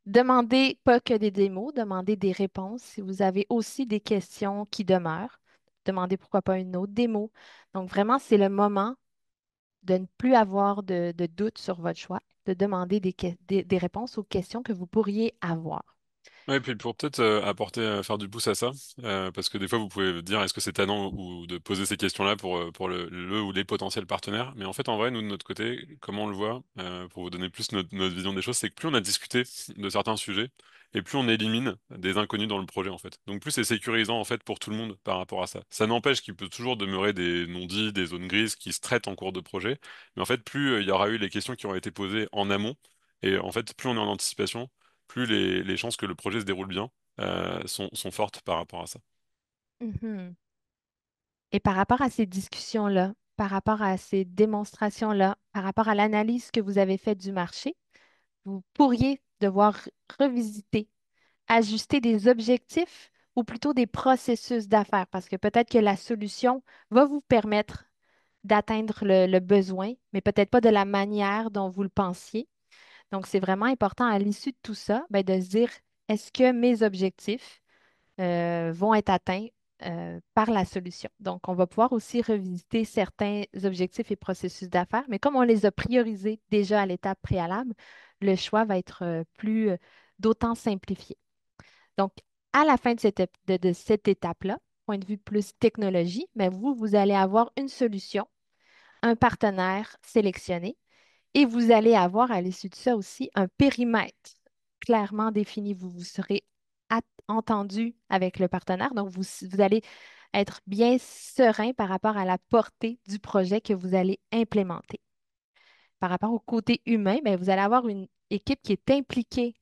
[SPEAKER 1] Demandez pas que des démos, demandez des réponses. Si vous avez aussi des questions qui demeurent, demandez pourquoi pas une autre démo. Donc vraiment, c'est le moment de ne plus avoir de doute sur votre choix, de demander des réponses aux questions que vous pourriez avoir.
[SPEAKER 2] Ouais, et puis pour peut-être apporter, faire du pouce à ça, parce que des fois vous pouvez dire est-ce que c'est tannant ou de poser ces questions-là pour le ou les potentiels partenaires, mais en fait en vrai nous de notre côté, comment on le voit, pour vous donner plus notre vision des choses, c'est que plus on a discuté de certains sujets, et plus on élimine des inconnus dans le projet en fait. Donc plus c'est sécurisant en fait pour tout le monde par rapport à ça. Ça n'empêche qu'il peut toujours demeurer des non-dits, des zones grises qui se traitent en cours de projet, mais en fait plus il y aura eu les questions qui ont été posées en amont, et en fait plus on est en anticipation plus les chances que le projet se déroule bien sont fortes par rapport à ça.
[SPEAKER 1] Mhm. Et par rapport à ces discussions-là, par rapport à ces démonstrations-là, par rapport à l'analyse que vous avez faite du marché, vous pourriez devoir revisiter, ajuster des objectifs ou plutôt des processus d'affaires parce que peut-être que la solution va vous permettre d'atteindre le besoin, mais peut-être pas de la manière dont vous le pensiez. Donc, c'est vraiment important à l'issue de tout ça, ben, de se dire, est-ce que mes objectifs vont être atteints par la solution? Donc, on va pouvoir aussi revisiter certains objectifs et processus d'affaires, mais comme on les a priorisés déjà à l'étape préalable, le choix va être d'autant simplifié. Donc, à la fin de de cette étape-là, point de vue plus technologie, mais vous allez avoir une solution, un partenaire sélectionné et vous allez avoir à l'issue de ça aussi un périmètre clairement défini. Vous serez entendu avec le partenaire, donc vous allez être bien serein par rapport à la portée du projet que vous allez implémenter. Par rapport au côté humain, bien, vous allez avoir une équipe qui est impliquée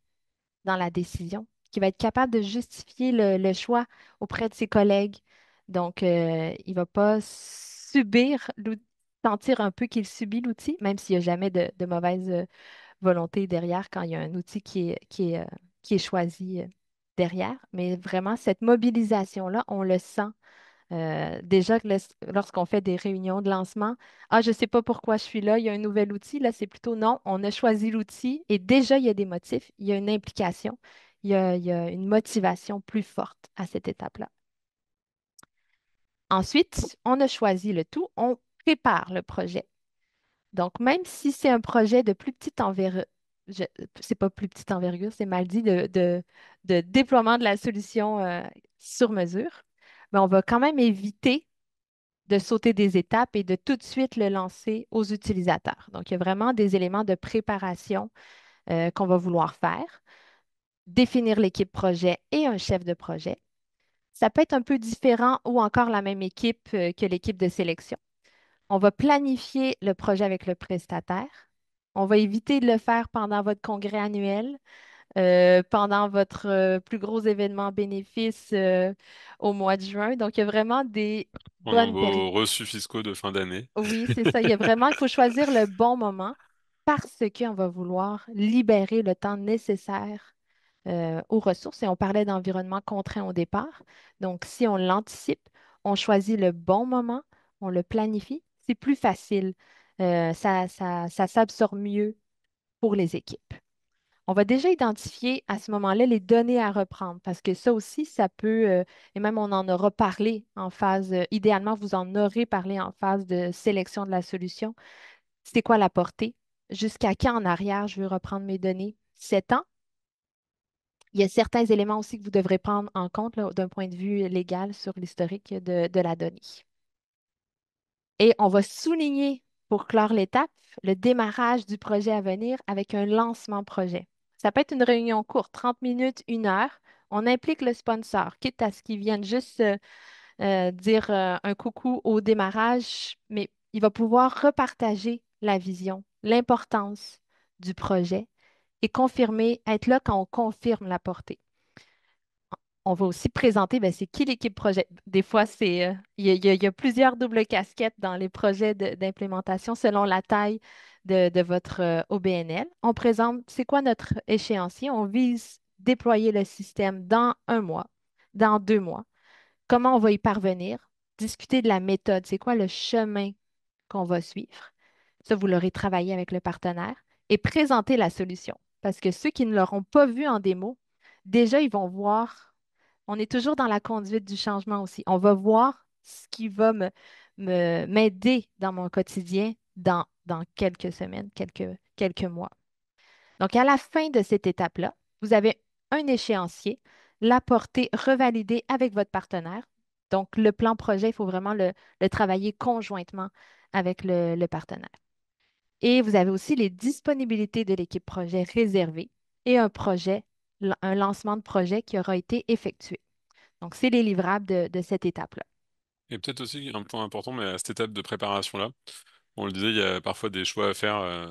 [SPEAKER 1] dans la décision, qui va être capable de justifier le choix auprès de ses collègues. Donc, il ne va pas subir l'outil, sentir un peu qu'il subit l'outil, même s'il n'y a jamais de mauvaise volonté derrière quand il y a un outil qui est choisi derrière. Mais vraiment, cette mobilisation-là, on le sent déjà que lorsqu'on fait des réunions de lancement. Ah, je ne sais pas pourquoi je suis là, il y a un nouvel outil. Là, c'est plutôt non, on a choisi l'outil et déjà, il y a des motifs, il y a une implication, il y a une motivation plus forte à cette étape-là. Ensuite, on a choisi le tout, on prépare le projet. Donc, même si c'est un projet de plus petite envergure, c'est pas plus petite envergure, c'est mal dit, de déploiement de la solution sur mesure, mais on va quand même éviter de sauter des étapes et de tout de suite le lancer aux utilisateurs. Donc, il y a vraiment des éléments de préparation qu'on va vouloir faire, définir l'équipe projet et un chef de projet. Ça peut être un peu différent ou encore la même équipe que l'équipe de sélection. On va planifier le projet avec le prestataire. On va éviter de le faire pendant votre congrès annuel, pendant votre plus gros événement bénéfice au mois de juin. Donc, il y a vraiment des
[SPEAKER 2] Pendant
[SPEAKER 1] bonnes périodes.
[SPEAKER 2] vos reçus fiscaux de fin d'année.
[SPEAKER 1] Oui, c'est ça. Il faut choisir le bon moment parce qu'on va vouloir libérer le temps nécessaire aux ressources. Et on parlait d'environnement contraint au départ. Donc, si on l'anticipe, on choisit le bon moment, on le planifie, c'est plus facile. Ça s'absorbe mieux pour les équipes. On va déjà identifier à ce moment-là les données à reprendre parce que ça aussi, ça peut, et même on en aura parlé en phase, idéalement, vous en aurez parlé en phase de sélection de la solution. C'est quoi la portée? Jusqu'à quand en arrière je veux reprendre mes données? 7 ans? Il y a certains éléments aussi que vous devrez prendre en compte là, d'un point de vue légal sur l'historique de la donnée. Et on va souligner, pour clore l'étape, le démarrage du projet à venir avec un lancement projet. Ça peut être une réunion courte, 30 minutes, 1 heure. On implique le sponsor, quitte à ce qu'ils viennent juste dire un coucou au démarrage, mais il va pouvoir repartager la vision, l'importance du projet et confirmer, être là quand on confirme la portée. On va aussi présenter, ben, c'est qui l'équipe projet. Des fois, il y a plusieurs doubles casquettes dans les projets d'implémentation selon la taille de votre OBNL. On présente, c'est quoi notre échéancier? On vise déployer le système dans 1 mois, dans 2 mois. Comment on va y parvenir? Discuter de la méthode. C'est quoi le chemin qu'on va suivre? Ça, vous l'aurez travaillé avec le partenaire et présenter la solution. Parce que ceux qui ne l'auront pas vu en démo, déjà, ils vont voir. On est toujours dans la conduite du changement aussi. On va voir ce qui va m'aider dans mon quotidien dans quelques semaines, quelques mois. Donc, à la fin de cette étape-là, vous avez un échéancier, la portée revalidée avec votre partenaire. Donc, le plan projet, il faut vraiment le travailler conjointement avec le partenaire. Et vous avez aussi les disponibilités de l'équipe projet réservée et un lancement de projet qui aura été effectué. Donc, c'est les livrables de cette étape-là.
[SPEAKER 2] Et peut-être aussi un point important, mais à cette étape de préparation-là, on le disait, il y a parfois des choix à faire,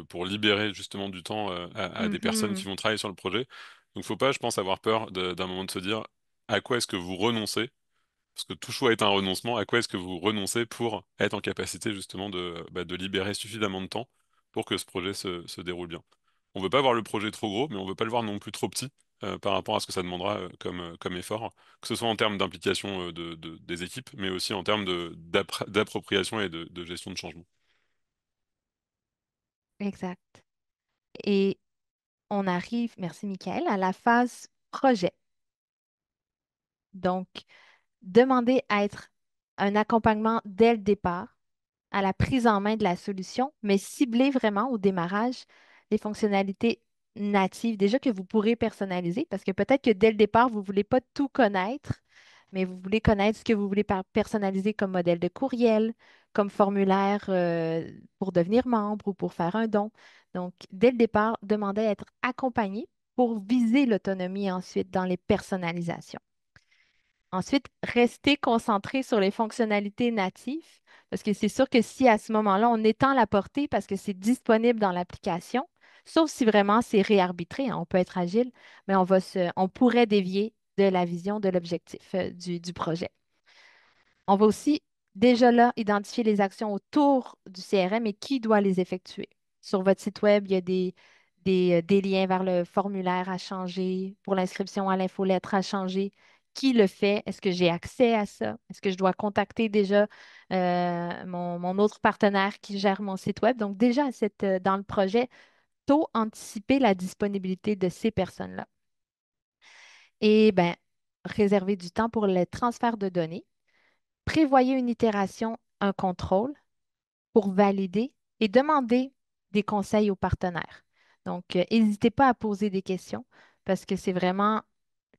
[SPEAKER 2] pour libérer justement du temps à des personnes qui
[SPEAKER 1] Mhm.
[SPEAKER 2] vont travailler sur le projet. Donc, faut pas, je pense, avoir peur d'un moment de se dire à quoi est-ce que vous renoncez, parce que tout choix est un renoncement. À quoi est-ce que vous renoncez pour être en capacité justement de libérer suffisamment de temps pour que ce projet se déroule bien. On veut pas voir le projet trop gros, mais on veut pas le voir non plus trop petit par rapport à ce que ça demandera comme effort, que ce soit en termes d'implication des équipes, mais aussi en termes d'appropriation et de gestion de changement.
[SPEAKER 1] Exact. Et on arrive, merci Michael, à la phase projet. Donc, demander à être un accompagnement dès le départ à la prise en main de la solution, mais cibler vraiment au démarrage les fonctionnalités natives, déjà que vous pourrez personnaliser, parce que peut-être que dès le départ, vous ne voulez pas tout connaître, mais vous voulez connaître ce que vous voulez personnaliser comme modèle de courriel, comme formulaire pour devenir membre ou pour faire un don. Donc, dès le départ, demandez à être accompagné pour viser l'autonomie ensuite dans les personnalisations. Ensuite, rester concentré sur les fonctionnalités natives, parce que c'est sûr que si à ce moment-là, on étend la portée parce que c'est disponible dans l'application, sauf si vraiment c'est réarbitré, hein, on peut être agile, mais on pourrait dévier de la vision, de l'objectif du projet. On va aussi déjà là identifier les actions autour du CRM et qui doit les effectuer. Sur votre site web, il y a des liens vers le formulaire à changer, pour l'inscription à l'infolettre à changer. Qui le fait? Est-ce que j'ai accès à ça? Est-ce que je dois contacter déjà mon autre partenaire qui gère mon site web? Donc déjà, dans le projet, tôt anticiper la disponibilité de ces personnes-là. Et ben, réserver du temps pour le transfert de données. Prévoyez une itération, un contrôle pour valider et demander des conseils aux partenaires. Donc, n'hésitez pas à poser des questions parce que c'est vraiment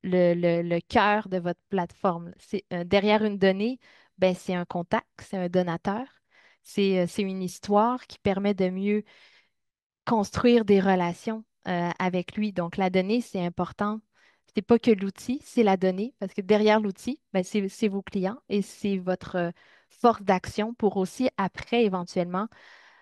[SPEAKER 1] le cœur de votre plateforme. Derrière une donnée, ben, c'est un contact, c'est un donateur, c'est une histoire qui permet de mieux construire des relations avec lui. Donc, la donnée, c'est important. C'est pas que l'outil, c'est la donnée, parce que derrière l'outil, ben, c'est vos clients et c'est votre force d'action pour aussi, après, éventuellement,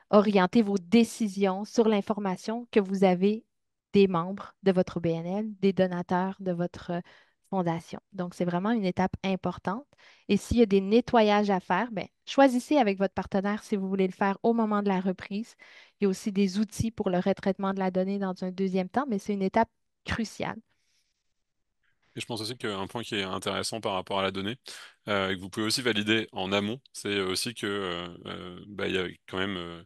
[SPEAKER 1] orienter vos décisions sur l'information que vous avez des membres de votre BNL, des donateurs de votre fondation. Donc, c'est vraiment une étape importante. Et s'il y a des nettoyages à faire, ben, choisissez avec votre partenaire si vous voulez le faire au moment de la reprise. Il y a aussi des outils pour le retraitement de la donnée dans un deuxième temps, mais c'est une étape cruciale.
[SPEAKER 2] Et je pense aussi qu'un point qui est intéressant par rapport à la donnée, et que vous pouvez aussi valider en amont, c'est aussi que il y a quand même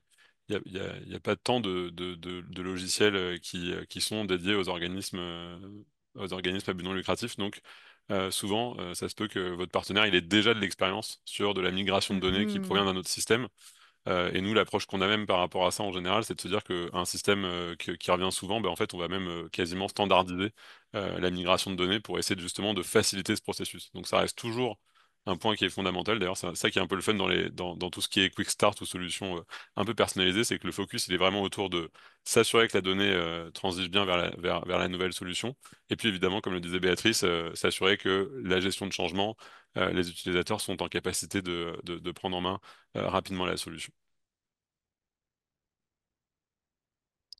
[SPEAKER 2] il y a pas tant de logiciels qui sont dédiés aux organismes à but non lucratif. Donc souvent, ça se peut que votre partenaire il ait déjà de l'expérience sur de la migration de données qui provient
[SPEAKER 1] Mhm.
[SPEAKER 2] d'un autre système. Et nous, l'approche qu'on a même par rapport à ça en général, c'est de se dire qu'un système qui revient souvent, ben, en fait, on va même quasiment standardiser la migration de données pour essayer justement de faciliter ce processus. Donc ça reste toujours un point qui est fondamental. D'ailleurs, c'est ça qui est un peu le fun dans tout ce qui est quick start ou solution un peu personnalisée, c'est que le focus, il est vraiment autour de s'assurer que la donnée transige bien vers la nouvelle solution. Et puis évidemment, comme le disait Béatrice, s'assurer que la gestion de changement, les utilisateurs sont en capacité de prendre en main rapidement la solution.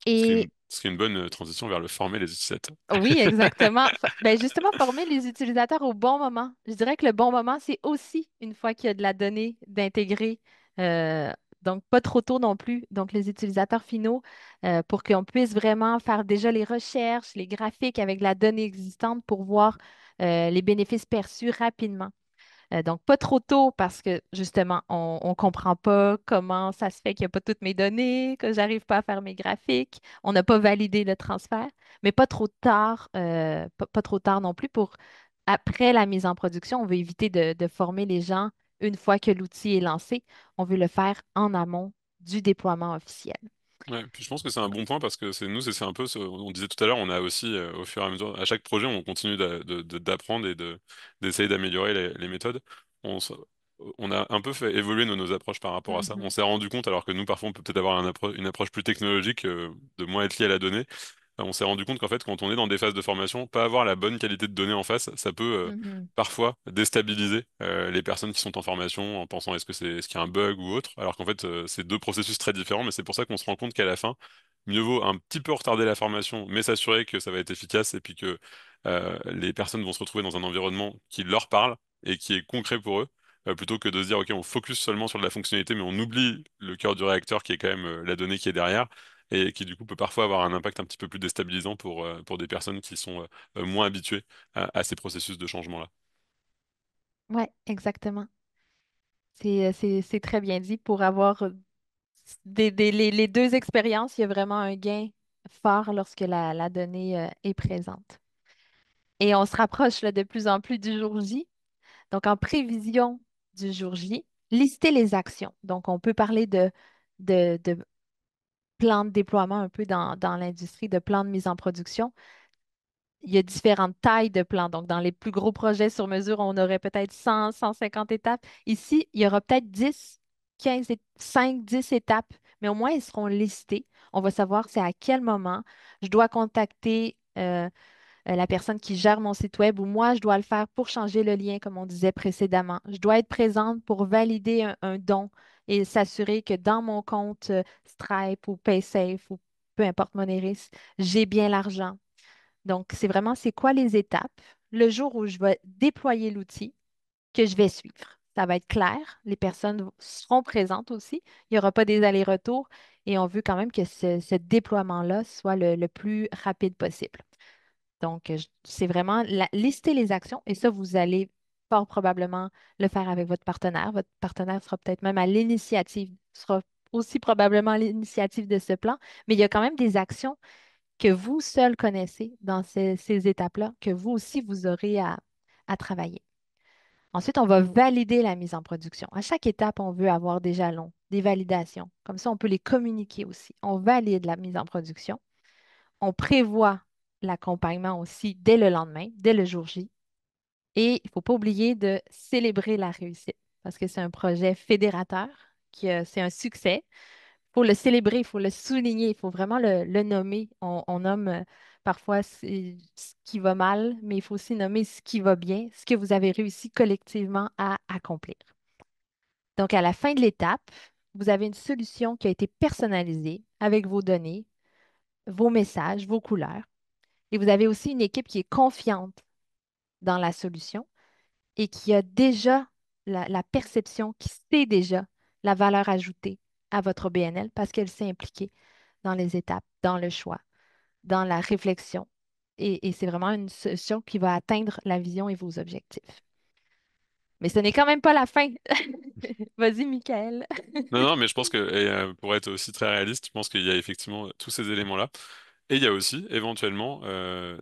[SPEAKER 1] Et
[SPEAKER 2] Ce qui est une bonne transition vers le former les utilisateurs.
[SPEAKER 1] oui, exactement. Ben justement, former les utilisateurs au bon moment. Je dirais que le bon moment, c'est aussi une fois qu'il y a de la donnée d'intégrer. euh, donc, pas trop tôt non plus. Donc, les utilisateurs finaux, pour qu'on puisse vraiment faire déjà les recherches, les graphiques avec la donnée existante pour voir les bénéfices perçus rapidement. Donc, pas trop tôt parce que justement, on ne comprend pas comment ça se fait qu'il n'y a pas toutes mes données, que j'arrive pas à faire mes graphiques. On n'a pas validé le transfert, mais pas trop tard, pas trop tard non plus pour après la mise en production. On veut éviter de former les gens une fois que l'outil est lancé. On veut le faire en amont du déploiement officiel.
[SPEAKER 2] Ouais, puis je pense que c'est un bon point parce que c'est un peu on disait tout à l'heure, on a aussi au fur et à mesure, à chaque projet, on continue d'apprendre et d'essayer d'améliorer les méthodes. On, s- on a un peu fait évoluer nos approches par rapport à ça. On
[SPEAKER 1] Mhm,
[SPEAKER 2] s'est rendu compte, alors que nous, parfois, on peut peut-être avoir une approche plus technologique, de moins être lié à la donnée. On s'est rendu compte qu'en fait, quand on est dans des phases de formation, pas avoir la bonne qualité de données en face, ça peut
[SPEAKER 1] mhm.
[SPEAKER 2] parfois déstabiliser les personnes qui sont en formation en pensant est-ce qu'il y a un bug ou autre, alors qu'en fait, c'est deux processus très différents, mais c'est pour ça qu'on se rend compte qu'à la fin, mieux vaut un petit peu retarder la formation, mais s'assurer que ça va être efficace et puis que les personnes vont se retrouver dans un environnement qui leur parle et qui est concret pour eux. Plutôt que de se dire, OK, on focus seulement sur de la fonctionnalité, mais on oublie le cœur du réacteur qui est quand même la donnée qui est derrière et qui du coup peut parfois avoir un impact un petit peu plus déstabilisant pour des personnes qui sont moins habituées à ces processus de changement-là.
[SPEAKER 1] Ouais, exactement. C'est très bien dit. Pour avoir les deux expériences, il y a vraiment un gain fort lorsque la donnée est présente. Et on se rapproche là, de plus en plus du jour J. Donc, en prévision du jour J, lister les actions. Donc, on peut parler de plan de déploiement un peu dans l'industrie, de plan de mise en production. Il y a différentes tailles de plans. Donc, dans les plus gros projets sur mesure, on aurait peut-être 100, 150 étapes. Ici, il y aura peut-être 10, 15, 5, 10 étapes, mais au moins, elles seront listées. On va savoir c'est à quel moment je dois contacter la personne qui gère mon site web ou moi, je dois le faire pour changer le lien, comme on disait précédemment. Je dois être présente pour valider un don et s'assurer que dans mon compte Stripe ou PaySafe ou peu importe Moneris, j'ai bien l'argent. Donc, c'est vraiment, c'est quoi les étapes le jour où je vais déployer l'outil que je vais suivre. Ça va être clair, les personnes seront présentes aussi, il n'y aura pas des allers-retours et on veut quand même que ce déploiement-là soit le plus rapide possible. Donc, c'est vraiment lister les actions et ça, vous allez fort probablement le faire avec votre partenaire. Votre partenaire sera peut-être même à l'initiative, sera aussi probablement à l'initiative de ce plan, mais il y a quand même des actions que vous seul connaissez dans ces étapes-là, que vous aussi, vous aurez à travailler. Ensuite, on va valider la mise en production. À chaque étape, on veut avoir des jalons, des validations. Comme ça, on peut les communiquer aussi. On valide la mise en production. On prévoit l'accompagnement aussi dès le lendemain, dès le jour J. Et il ne faut pas oublier de célébrer la réussite parce que c'est un projet fédérateur, c'est un succès. Il faut le célébrer, il faut le souligner, il faut vraiment le nommer. On nomme parfois ce qui va mal, mais il faut aussi nommer ce qui va bien, ce que vous avez réussi collectivement à accomplir. Donc, à la fin de l'étape, vous avez une solution qui a été personnalisée avec vos données, vos messages, vos couleurs. Et vous avez aussi une équipe qui est confiante dans la solution et qui a déjà la perception, qui sait déjà la valeur ajoutée à votre BNL parce qu'elle s'est impliquée dans les étapes, dans le choix, dans la réflexion. Et c'est vraiment une solution qui va atteindre la vision et vos objectifs. Mais ce n'est quand même pas la fin. Vas-y, Michael.
[SPEAKER 2] Non, non, mais je pense que, pour être aussi très réaliste, je pense qu'il y a effectivement tous ces éléments-là. Et il y a aussi éventuellement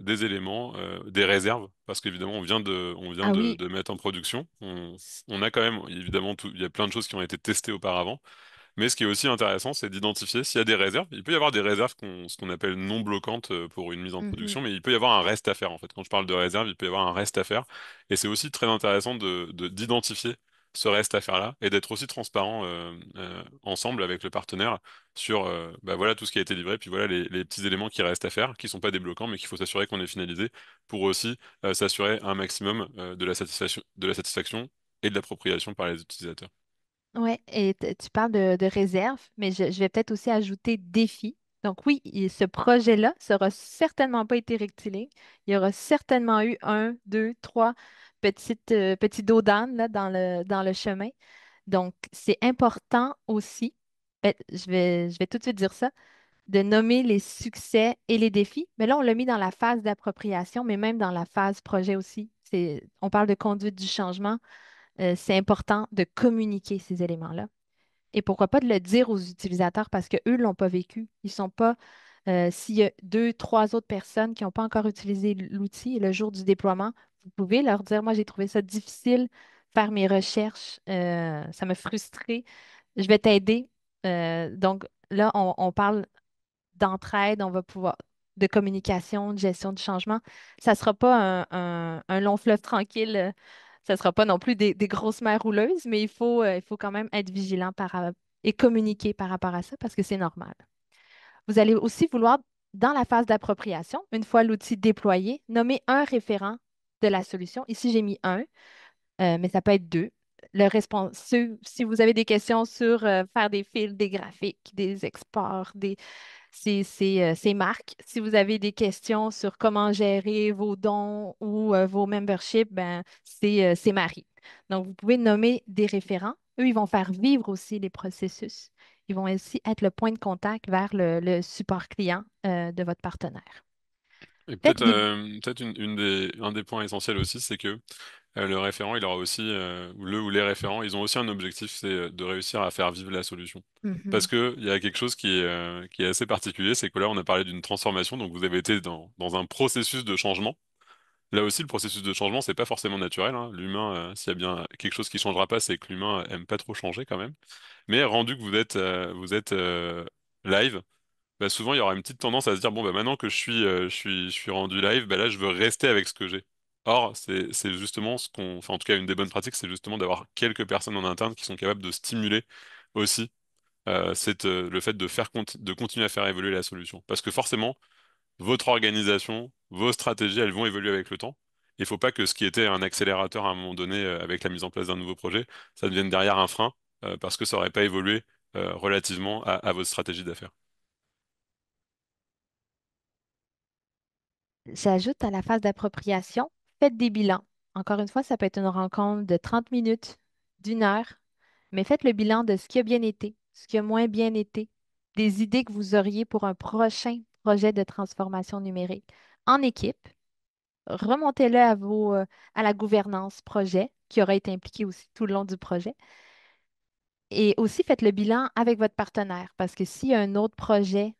[SPEAKER 2] des éléments, des réserves, parce qu'évidemment on vient
[SPEAKER 1] Ah oui.
[SPEAKER 2] de mettre en production. On a quand même évidemment il y a plein de choses qui ont été testées auparavant, Mais ce qui est aussi intéressant, c'est d'identifier s'il y a des réserves. Il peut y avoir des réserves ce qu'on appelle non bloquantes pour une mise en
[SPEAKER 1] Mhm.
[SPEAKER 2] production, mais il peut y avoir un reste à faire en fait. Quand je parle de réserve, il peut y avoir un reste à faire. Et c'est aussi très intéressant d'identifier ce reste à faire-là et d'être aussi transparent ensemble avec le partenaire sur bah voilà tout ce qui a été livré, puis voilà les petits éléments qui restent à faire, qui sont pas des bloquants, mais qu'il faut s'assurer qu'on est finalisé pour aussi s'assurer un maximum de la satisfaction et de l'appropriation par les utilisateurs.
[SPEAKER 1] Ouais, et tu parles de réserve, mais je vais peut-être aussi ajouter défi. Donc oui, ce projet-là sera certainement pas été rectiligne. Il y aura certainement eu un, deux, trois petits dos d'âne là, dans le chemin. Donc, c'est important aussi, je vais tout de suite dire ça, de nommer les succès et les défis. Mais là, on l'a mis dans la phase d'appropriation, mais même dans la phase projet aussi. On parle de conduite du changement. C'est important de communiquer ces éléments-là. Et pourquoi pas de le dire aux utilisateurs parce qu'eux ne l'ont pas vécu. Ils sont pas, s'il y a deux, trois autres personnes qui n'ont pas encore utilisé l'outil le jour du déploiement, vous pouvez leur dire, moi, j'ai trouvé ça difficile, faire mes recherches, ça m'a frustré, je vais t'aider. Donc là, on parle d'entraide, on va pouvoir, de communication, de gestion du changement. Ça ne sera pas un long fleuve tranquille. Ça ne sera pas non plus des grosses mers rouleuses, mais il faut quand même être vigilant et communiquer par rapport à ça parce que c'est normal. Vous allez aussi vouloir, dans la phase d'appropriation, une fois l'outil déployé, nommer un référent de la solution. Ici, j'ai mis un, mais ça peut être deux. Si vous avez des questions sur faire des fils, des graphiques, des exports, ces marques. Si vous avez des questions sur comment gérer vos dons ou vos memberships, ben, c'est Marie. Donc, vous pouvez nommer des référents. Eux, ils vont faire vivre aussi les processus. Ils vont aussi être le point de contact vers le support client de votre partenaire.
[SPEAKER 2] Et
[SPEAKER 1] Peut-être des...
[SPEAKER 2] peut-être un des points essentiels aussi, c'est que le référent, il aura aussi, ou le ou les référents, ils ont aussi un objectif, c'est de réussir à faire vivre la solution. Parce
[SPEAKER 1] Mhm.
[SPEAKER 2] que il y a quelque chose qui est assez particulier, c'est que là, on a parlé d'une transformation, donc vous avez été dans un processus de changement. Là aussi, le processus de changement, c'est pas forcément naturel, hein. L'humain, s'il y a bien quelque chose qui changera pas, c'est que l'humain aime pas trop changer quand même. Mais rendu que vous êtes live, bah souvent il y aura une petite tendance à se dire bon bah maintenant que je suis rendu live, bah là je veux rester avec ce que j'ai. Or c'est justement ce qu'on, enfin en tout cas une des bonnes pratiques, c'est justement d'avoir quelques personnes en interne qui sont capables de stimuler aussi le fait de de continuer à faire évoluer la solution. Parce que forcément votre organisation, vos stratégies, elles vont évoluer avec le temps. Il faut pas que ce qui était un accélérateur à un moment donné avec la mise en place d'un nouveau projet, ça devienne derrière un frein parce que ça aurait pas évolué relativement à votre stratégie d'affaires.
[SPEAKER 1] J'ajoute à la phase d'appropriation, faites des bilans. Encore une fois, ça peut être une rencontre de 30 minutes, d'une heure, mais faites le bilan de ce qui a bien été, ce qui a moins bien été, des idées que vous auriez pour un prochain projet de transformation numérique en équipe. Remontez-le à la gouvernance projet qui aura été impliquée aussi tout le long du projet. Et aussi, faites le bilan avec votre partenaire parce que s'il y a un autre projet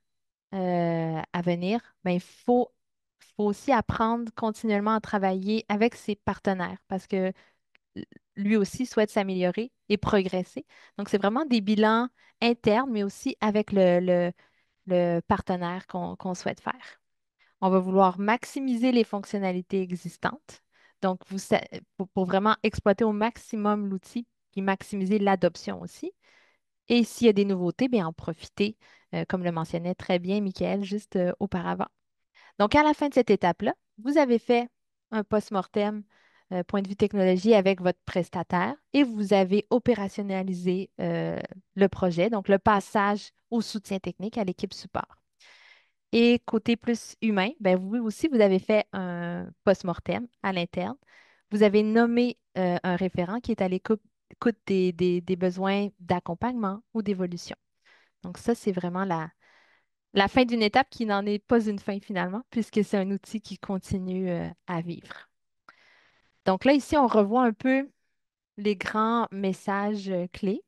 [SPEAKER 1] à venir, ben, faut aussi apprendre continuellement à travailler avec ses partenaires parce que lui aussi souhaite s'améliorer et progresser. Donc, c'est vraiment des bilans internes, mais aussi avec le partenaire qu'on souhaite faire. On va vouloir maximiser les fonctionnalités existantes. Donc, pour vraiment exploiter au maximum l'outil et maximiser l'adoption aussi. Et s'il y a des nouveautés, bien en profiter, comme le mentionnait très bien Michael juste auparavant. Donc, à la fin de cette étape-là, vous avez fait un post-mortem, point de vue technologie avec votre prestataire et vous avez opérationnalisé le projet, donc le passage au soutien technique à l'équipe support. Et côté plus humain, ben vous aussi, vous avez fait un post-mortem à l'interne. Vous avez nommé un référent qui est à l'écoute des besoins d'accompagnement ou d'évolution. Donc ça, c'est vraiment la fin d'une étape qui n'en est pas une fin finalement, puisque c'est un outil qui continue à vivre. Donc là, ici, on revoit un peu les grands messages clés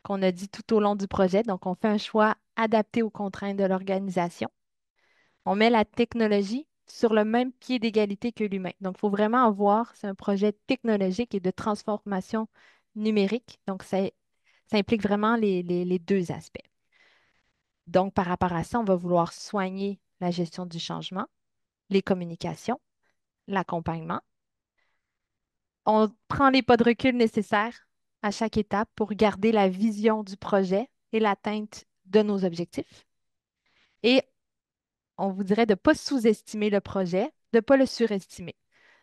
[SPEAKER 1] qu'on a dit tout au long du projet. Donc, on fait un choix adapté aux contraintes de l'organisation. On met la technologie sur le même pied d'égalité que l'humain. Donc, il faut vraiment en voir, c'est un projet technologique et de transformation numérique. Donc, Ça implique vraiment les deux aspects. Donc, par rapport à ça, on va vouloir soigner la gestion du changement, les communications, l'accompagnement. On prend les pas de recul nécessaires à chaque étape pour garder la vision du projet et l'atteinte de nos objectifs. Et on vous dirait de ne pas sous-estimer le projet, de ne pas le surestimer.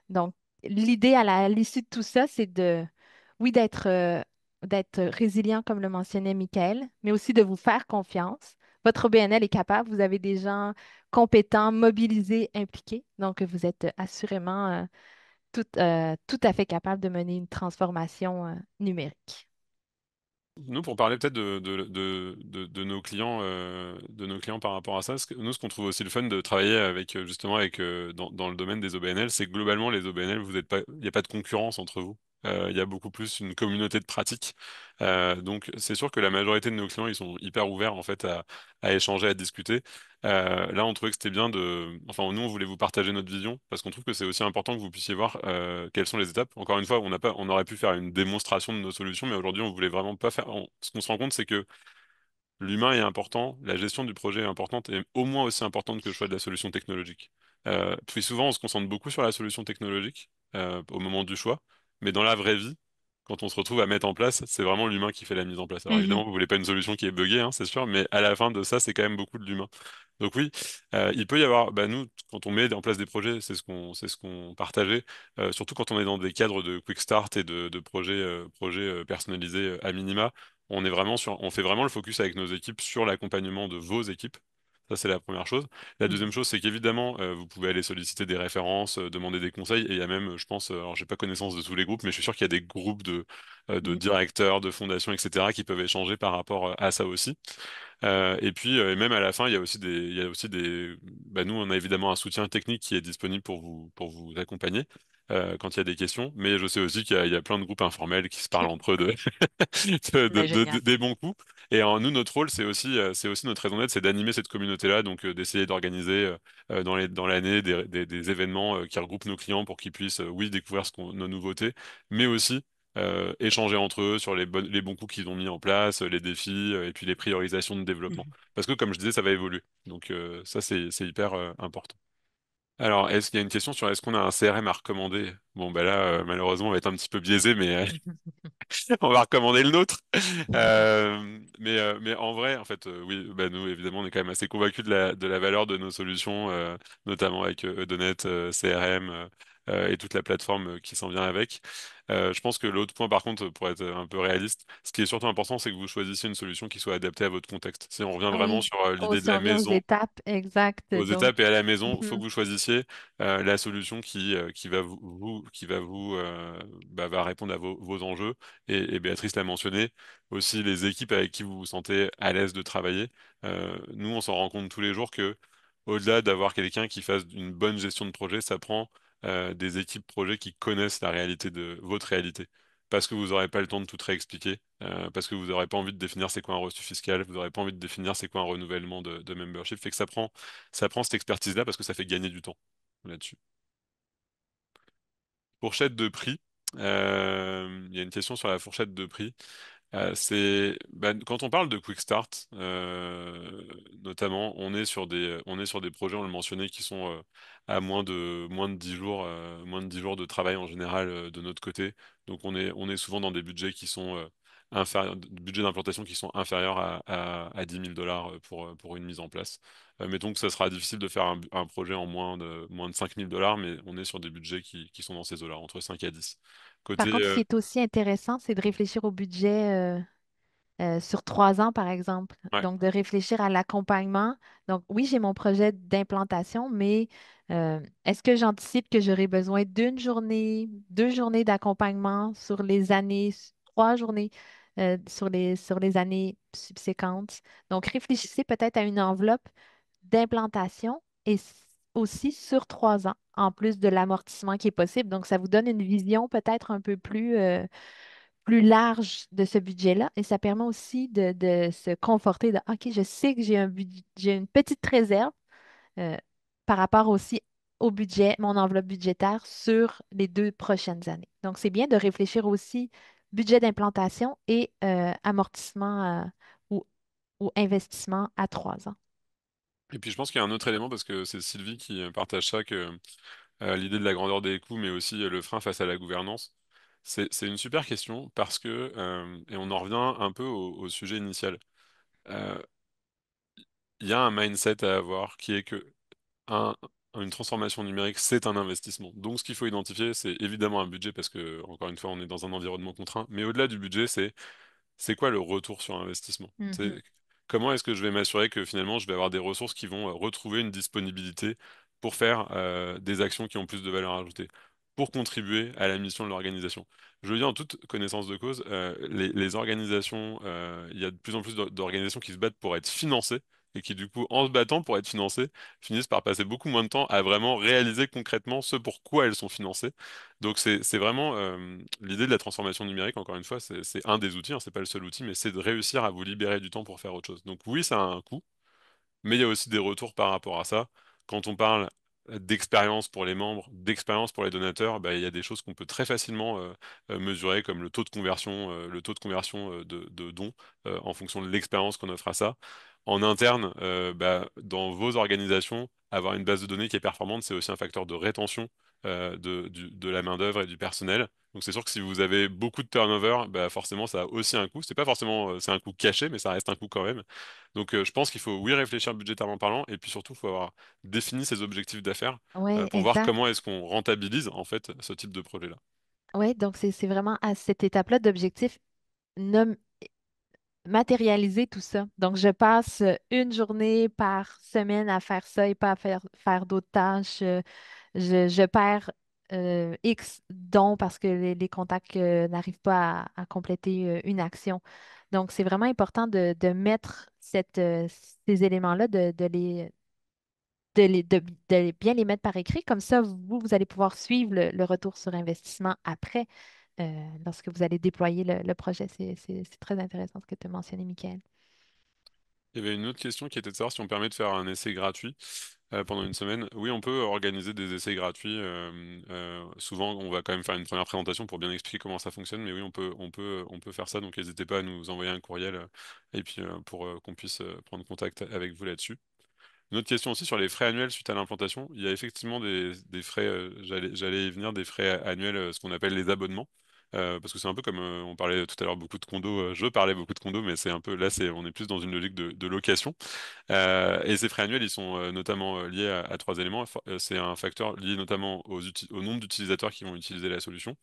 [SPEAKER 1] Donc, l'idée à l'issue de tout ça, c'est oui, d'être résilient, comme le mentionnait Michael, mais aussi de vous faire confiance. Votre OBNL est capable, vous avez des gens compétents, mobilisés, impliqués. Donc, vous êtes assurément tout à fait capable de mener une transformation numérique.
[SPEAKER 2] Nous, pour parler peut-être de nos clients par rapport à ça, nous, ce qu'on trouve aussi le fun de travailler avec, justement, dans le domaine des OBNL, c'est que globalement, les OBNL, vous êtes pas, il n'y a pas de concurrence entre vous. Il y a beaucoup plus une communauté de pratique. Donc, c'est sûr que la majorité de nos clients, ils sont hyper ouverts, en fait, à échanger, à discuter. Là, on trouvait que c'était bien enfin, nous, on voulait vous partager notre vision parce qu'on trouve que c'est aussi important que vous puissiez voir quelles sont les étapes. Encore une fois, on aurait pu faire une démonstration de nos solutions, mais aujourd'hui, on voulait vraiment pas faire. Ce qu'on se rend compte, c'est que l'humain est important, la gestion du projet est importante et au moins aussi importante que le choix de la solution technologique. Puis souvent, on se concentre beaucoup sur la solution technologique au moment du choix, mais dans la vraie vie, quand on se retrouve à mettre en place, c'est vraiment l'humain qui fait la mise en place. Alors
[SPEAKER 1] Mhm,
[SPEAKER 2] évidemment, vous voulez pas une solution qui est buggée, hein, c'est sûr, mais à la fin de ça, c'est quand même beaucoup de l'humain. Donc oui, il peut y avoir, bah nous, quand on met en place des projets, c'est ce qu'on partageait, surtout quand on est dans des cadres de quick start et de projets personnalisés à minima. On fait vraiment le focus avec nos équipes sur l'accompagnement de vos équipes. Ça, c'est la première chose. La deuxième
[SPEAKER 1] mhm,
[SPEAKER 2] chose, c'est qu'évidemment, vous pouvez aller solliciter des références, demander des conseils, et il y a même, je pense, alors j'ai pas connaissance de tous les groupes, mais je suis sûr qu'il y a des groupes de
[SPEAKER 1] mhm,
[SPEAKER 2] directeurs, de fondations, etc., qui peuvent échanger par rapport à ça aussi. Et puis, même à la fin, il y a aussi bah, nous, on a évidemment un soutien technique qui est disponible pour vous accompagner. Quand il y a des questions, mais je sais aussi il y a plein de groupes informels qui se parlent entre eux
[SPEAKER 1] ben, génial.
[SPEAKER 2] des bons coups. Et nous, notre rôle, c'est aussi notre raison d'être, c'est d'animer cette communauté-là, donc d'essayer d'organiser dans l'année des événements qui regroupent nos clients pour qu'ils puissent, oui, découvrir nos nouveautés, mais aussi échanger entre eux sur les bons coups qu'ils ont mis en place, les défis, et puis les priorisations de développement.
[SPEAKER 1] Mhm.
[SPEAKER 2] Parce que, comme je disais, ça va évoluer. Donc ça, c'est hyper important. Alors, est-ce qu'il y a une question sur est-ce qu'on a un CRM à recommander? Bon, ben là, malheureusement, on va être un petit peu biaisé, mais on va recommander le nôtre. Mais en vrai, en fait, oui, bah, nous, évidemment, on est quand même assez convaincus de la valeur de nos solutions, notamment avec Edenet, CRM, et toute la plateforme qui s'en vient avec. Je pense que l'autre point, par contre, pour être un peu réaliste, ce qui est surtout important, c'est que vous choisissiez une solution qui soit adaptée à votre contexte. Si on revient
[SPEAKER 1] Ah
[SPEAKER 2] vraiment
[SPEAKER 1] oui,
[SPEAKER 2] sur l'idée de
[SPEAKER 1] aussi
[SPEAKER 2] la
[SPEAKER 1] on vient aux
[SPEAKER 2] maison,
[SPEAKER 1] étapes exactes.
[SPEAKER 2] aux
[SPEAKER 1] Donc,
[SPEAKER 2] étapes et à la maison, il faut
[SPEAKER 1] mhm,
[SPEAKER 2] que vous choisissiez la solution qui va bah, va répondre à vos enjeux. Et Béatrice l'a mentionné, aussi les équipes avec qui vous vous sentez à l'aise de travailler. Nous, on s'en rend compte tous les jours que au-delà d'avoir quelqu'un qui fasse une bonne gestion de projet, ça prend des équipes projet qui connaissent la réalité de votre réalité. Parce que vous n'aurez pas le temps de tout réexpliquer, parce que vous n'aurez pas envie de définir c'est quoi un reçu fiscal, vous n'aurez pas envie de définir c'est quoi un renouvellement de membership, fait que ça prend cette expertise-là parce que ça fait gagner du temps là-dessus. Fourchette de prix. Il y a une question sur la fourchette de prix. Quand on parle de Quick Start, notamment, on est sur des projets, on le mentionnait, qui sont à moins de 10 jours, moins de 10 jours de travail en général de notre côté. Donc on est souvent dans des budgets qui sont budgets d'implantation qui sont inférieurs à 10 000 dollars pour une mise en place. Mettons que ça sera difficile de faire un projet en moins de 5 000 dollars, mais on est sur des budgets qui sont dans ces eaux-là, entre 5 à 10.
[SPEAKER 1] par
[SPEAKER 2] Côté,
[SPEAKER 1] contre, ce qui est aussi intéressant, c'est de réfléchir au budget sur 3 ans, par exemple.
[SPEAKER 2] ouais.
[SPEAKER 1] Donc, de réfléchir à l'accompagnement. Donc, oui, j'ai mon projet d'implantation, mais est-ce que j'anticipe que j'aurai besoin d'une journée, 2 journées d'accompagnement sur les années, 3 journées sur les années subséquentes? Donc, réfléchissez peut-être à une enveloppe d'implantation et aussi sur 3 ans, en plus de l'amortissement qui est possible. Donc, ça vous donne une vision peut-être un peu plus large de ce budget-là et ça permet aussi de se conforter de OK, je sais que j'ai une petite réserve euh, par rapport aussi au budget, mon enveloppe budgétaire sur les 2 prochaines années. Donc, c'est bien de réfléchir aussi budget d'implantation et amortissement ou, ou investissement à 3 ans.
[SPEAKER 2] Et puis je pense qu'il y a un autre élément parce que c'est Sylvie qui partage ça, que l'idée de la grandeur des coûts, mais aussi le frein face à la gouvernance. C'est une super question parce que, et on en revient un peu au sujet initial, euh, il y a un mindset à avoir qui est que un- une transformation numérique, c'est un investissement. Donc, ce qu'il faut identifier, c'est évidemment un budget parce que, encore une fois, on est dans un environnement contraint. Mais au-delà du budget, c'est quoi le retour sur investissement?
[SPEAKER 1] Mhm.
[SPEAKER 2] Comment est-ce que je vais m'assurer que finalement, je vais avoir des ressources qui vont retrouver une disponibilité pour faire des actions qui ont plus de valeur ajoutée, pour contribuer à la mission de l'organisation. Je le dis en toute connaissance de cause, les organisations, il y a de plus en plus d'organisations qui se battent pour être financées et qui, du coup, en se battant pour être financées, finissent par passer beaucoup moins de temps à vraiment réaliser concrètement ce pour quoi elles sont financées. Donc c'est vraiment l'idée de la transformation numérique, encore une fois, c'est un des outils, hein, c'est pas le seul outil, mais c'est de réussir à vous libérer du temps pour faire autre chose. Donc oui, ça a un coût, mais il y a aussi des retours par rapport à ça. Quand on parle d'expérience pour les membres, d'expérience pour les donateurs, bah, il y a des choses qu'on peut très facilement mesurer, comme le taux de conversion de dons en fonction de l'expérience qu'on offre à ça. En interne, bah, dans vos organisations, avoir une base de données qui est performante, c'est aussi un facteur de rétention de la main-d'œuvre et du personnel. Donc c'est sûr que si vous avez beaucoup de turnover, bah forcément ça a aussi un coût. C'est pas forcément c'est un coût caché, mais ça reste un coût quand même. Donc je pense qu'il faut oui réfléchir budgétairement parlant, et puis surtout il faut avoir défini ses objectifs d'affaires
[SPEAKER 1] Oui,
[SPEAKER 2] pour voir
[SPEAKER 1] exact.
[SPEAKER 2] comment est-ce qu'on rentabilise en fait ce type de projet-là.
[SPEAKER 1] Oui, donc c'est vraiment à cette étape-là d'objectif matérialiser tout ça. Donc, je passe une journée par semaine à faire ça et pas à faire d'autres tâches. Je perds X dons parce que les contacts n'arrivent pas à compléter une action. Donc, c'est vraiment important de mettre ces éléments-là, de bien les mettre par écrit. Comme ça, vous allez pouvoir suivre le retour sur investissement après, lorsque vous allez déployer le projet. C'est très intéressant ce que tu as mentionné, Michael.
[SPEAKER 2] Il y avait une autre question qui était de savoir si on permet de faire un essai gratuit pendant une semaine. Oui, on peut organiser des essais gratuits. Souvent, on va quand même faire une première présentation pour bien expliquer comment ça fonctionne, mais oui, on peut faire ça. Donc, n'hésitez pas à nous envoyer un courriel et puis pour qu'on puisse prendre contact avec vous là-dessus. Une autre question aussi sur les frais annuels suite à l'implantation. Il y a effectivement des frais, j'allais y venir, des frais annuels, ce qu'on appelle les abonnements. Parce que c'est un peu comme on parlait tout à l'heure beaucoup de condos, je parlais beaucoup de condos, mais c'est un peu là, on est plus dans une logique de location. Et ces frais annuels, ils sont notamment liés à trois éléments. C'est un facteur lié notamment au nombre d'utilisateurs qui vont utiliser la solution.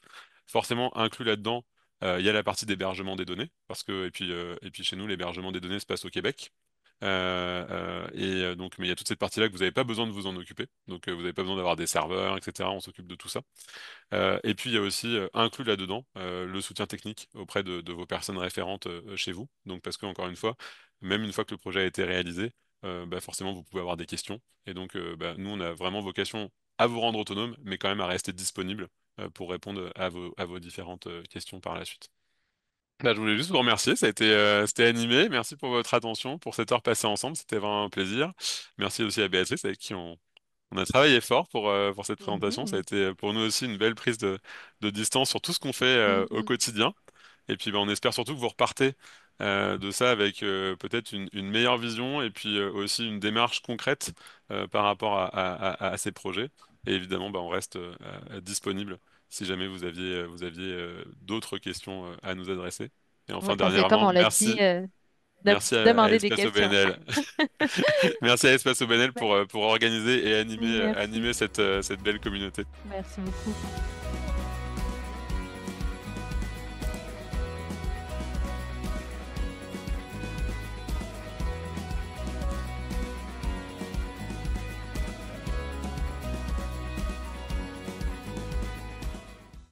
[SPEAKER 2] Forcément, inclus là-dedans, il y a la partie d'hébergement des données, parce que et puis chez nous, l'hébergement des données se passe au Québec. Donc, mais il y a toute cette partie-là que vous n'avez pas besoin de vous en occuper. Donc, vous n'avez pas besoin d'avoir des serveurs, etc. On s'occupe de tout ça. Et puis, il y a aussi inclus là-dedans le soutien technique auprès de vos personnes référentes chez vous. Donc, parce que, encore une fois, même une fois que le projet a été réalisé, bah, forcément, vous pouvez avoir des questions. Et donc, bah, nous, on a vraiment vocation à vous rendre autonome, mais quand même à rester disponible pour répondre à vos différentes questions par la suite. Bah, je voulais juste vous remercier, c'était animé. Merci pour votre attention, pour cette heure passée ensemble, c'était vraiment un plaisir. Merci aussi à Béatrice avec qui on a travaillé fort pour cette présentation. Ça a
[SPEAKER 1] Mhm.
[SPEAKER 2] été pour nous aussi une belle prise de distance sur tout ce qu'on fait au
[SPEAKER 1] Mhm.
[SPEAKER 2] quotidien. Et puis bah, on espère surtout que vous repartez de ça avec peut-être une meilleure vision et puis aussi une démarche concrète par rapport à ces projets. Et évidemment, bah, on reste disponible si jamais vous aviez d'autres questions à nous adresser. Et
[SPEAKER 1] Oui,
[SPEAKER 2] enfin,
[SPEAKER 1] parce que comme
[SPEAKER 2] dernièrement,
[SPEAKER 1] on l'a dit,
[SPEAKER 2] merci à
[SPEAKER 1] demander des
[SPEAKER 2] Espace
[SPEAKER 1] questions.
[SPEAKER 2] OBNL. Merci à Espace OBNL
[SPEAKER 1] Ouais.
[SPEAKER 2] pour organiser et animer
[SPEAKER 1] Merci.
[SPEAKER 2] cette belle communauté.
[SPEAKER 1] Merci beaucoup.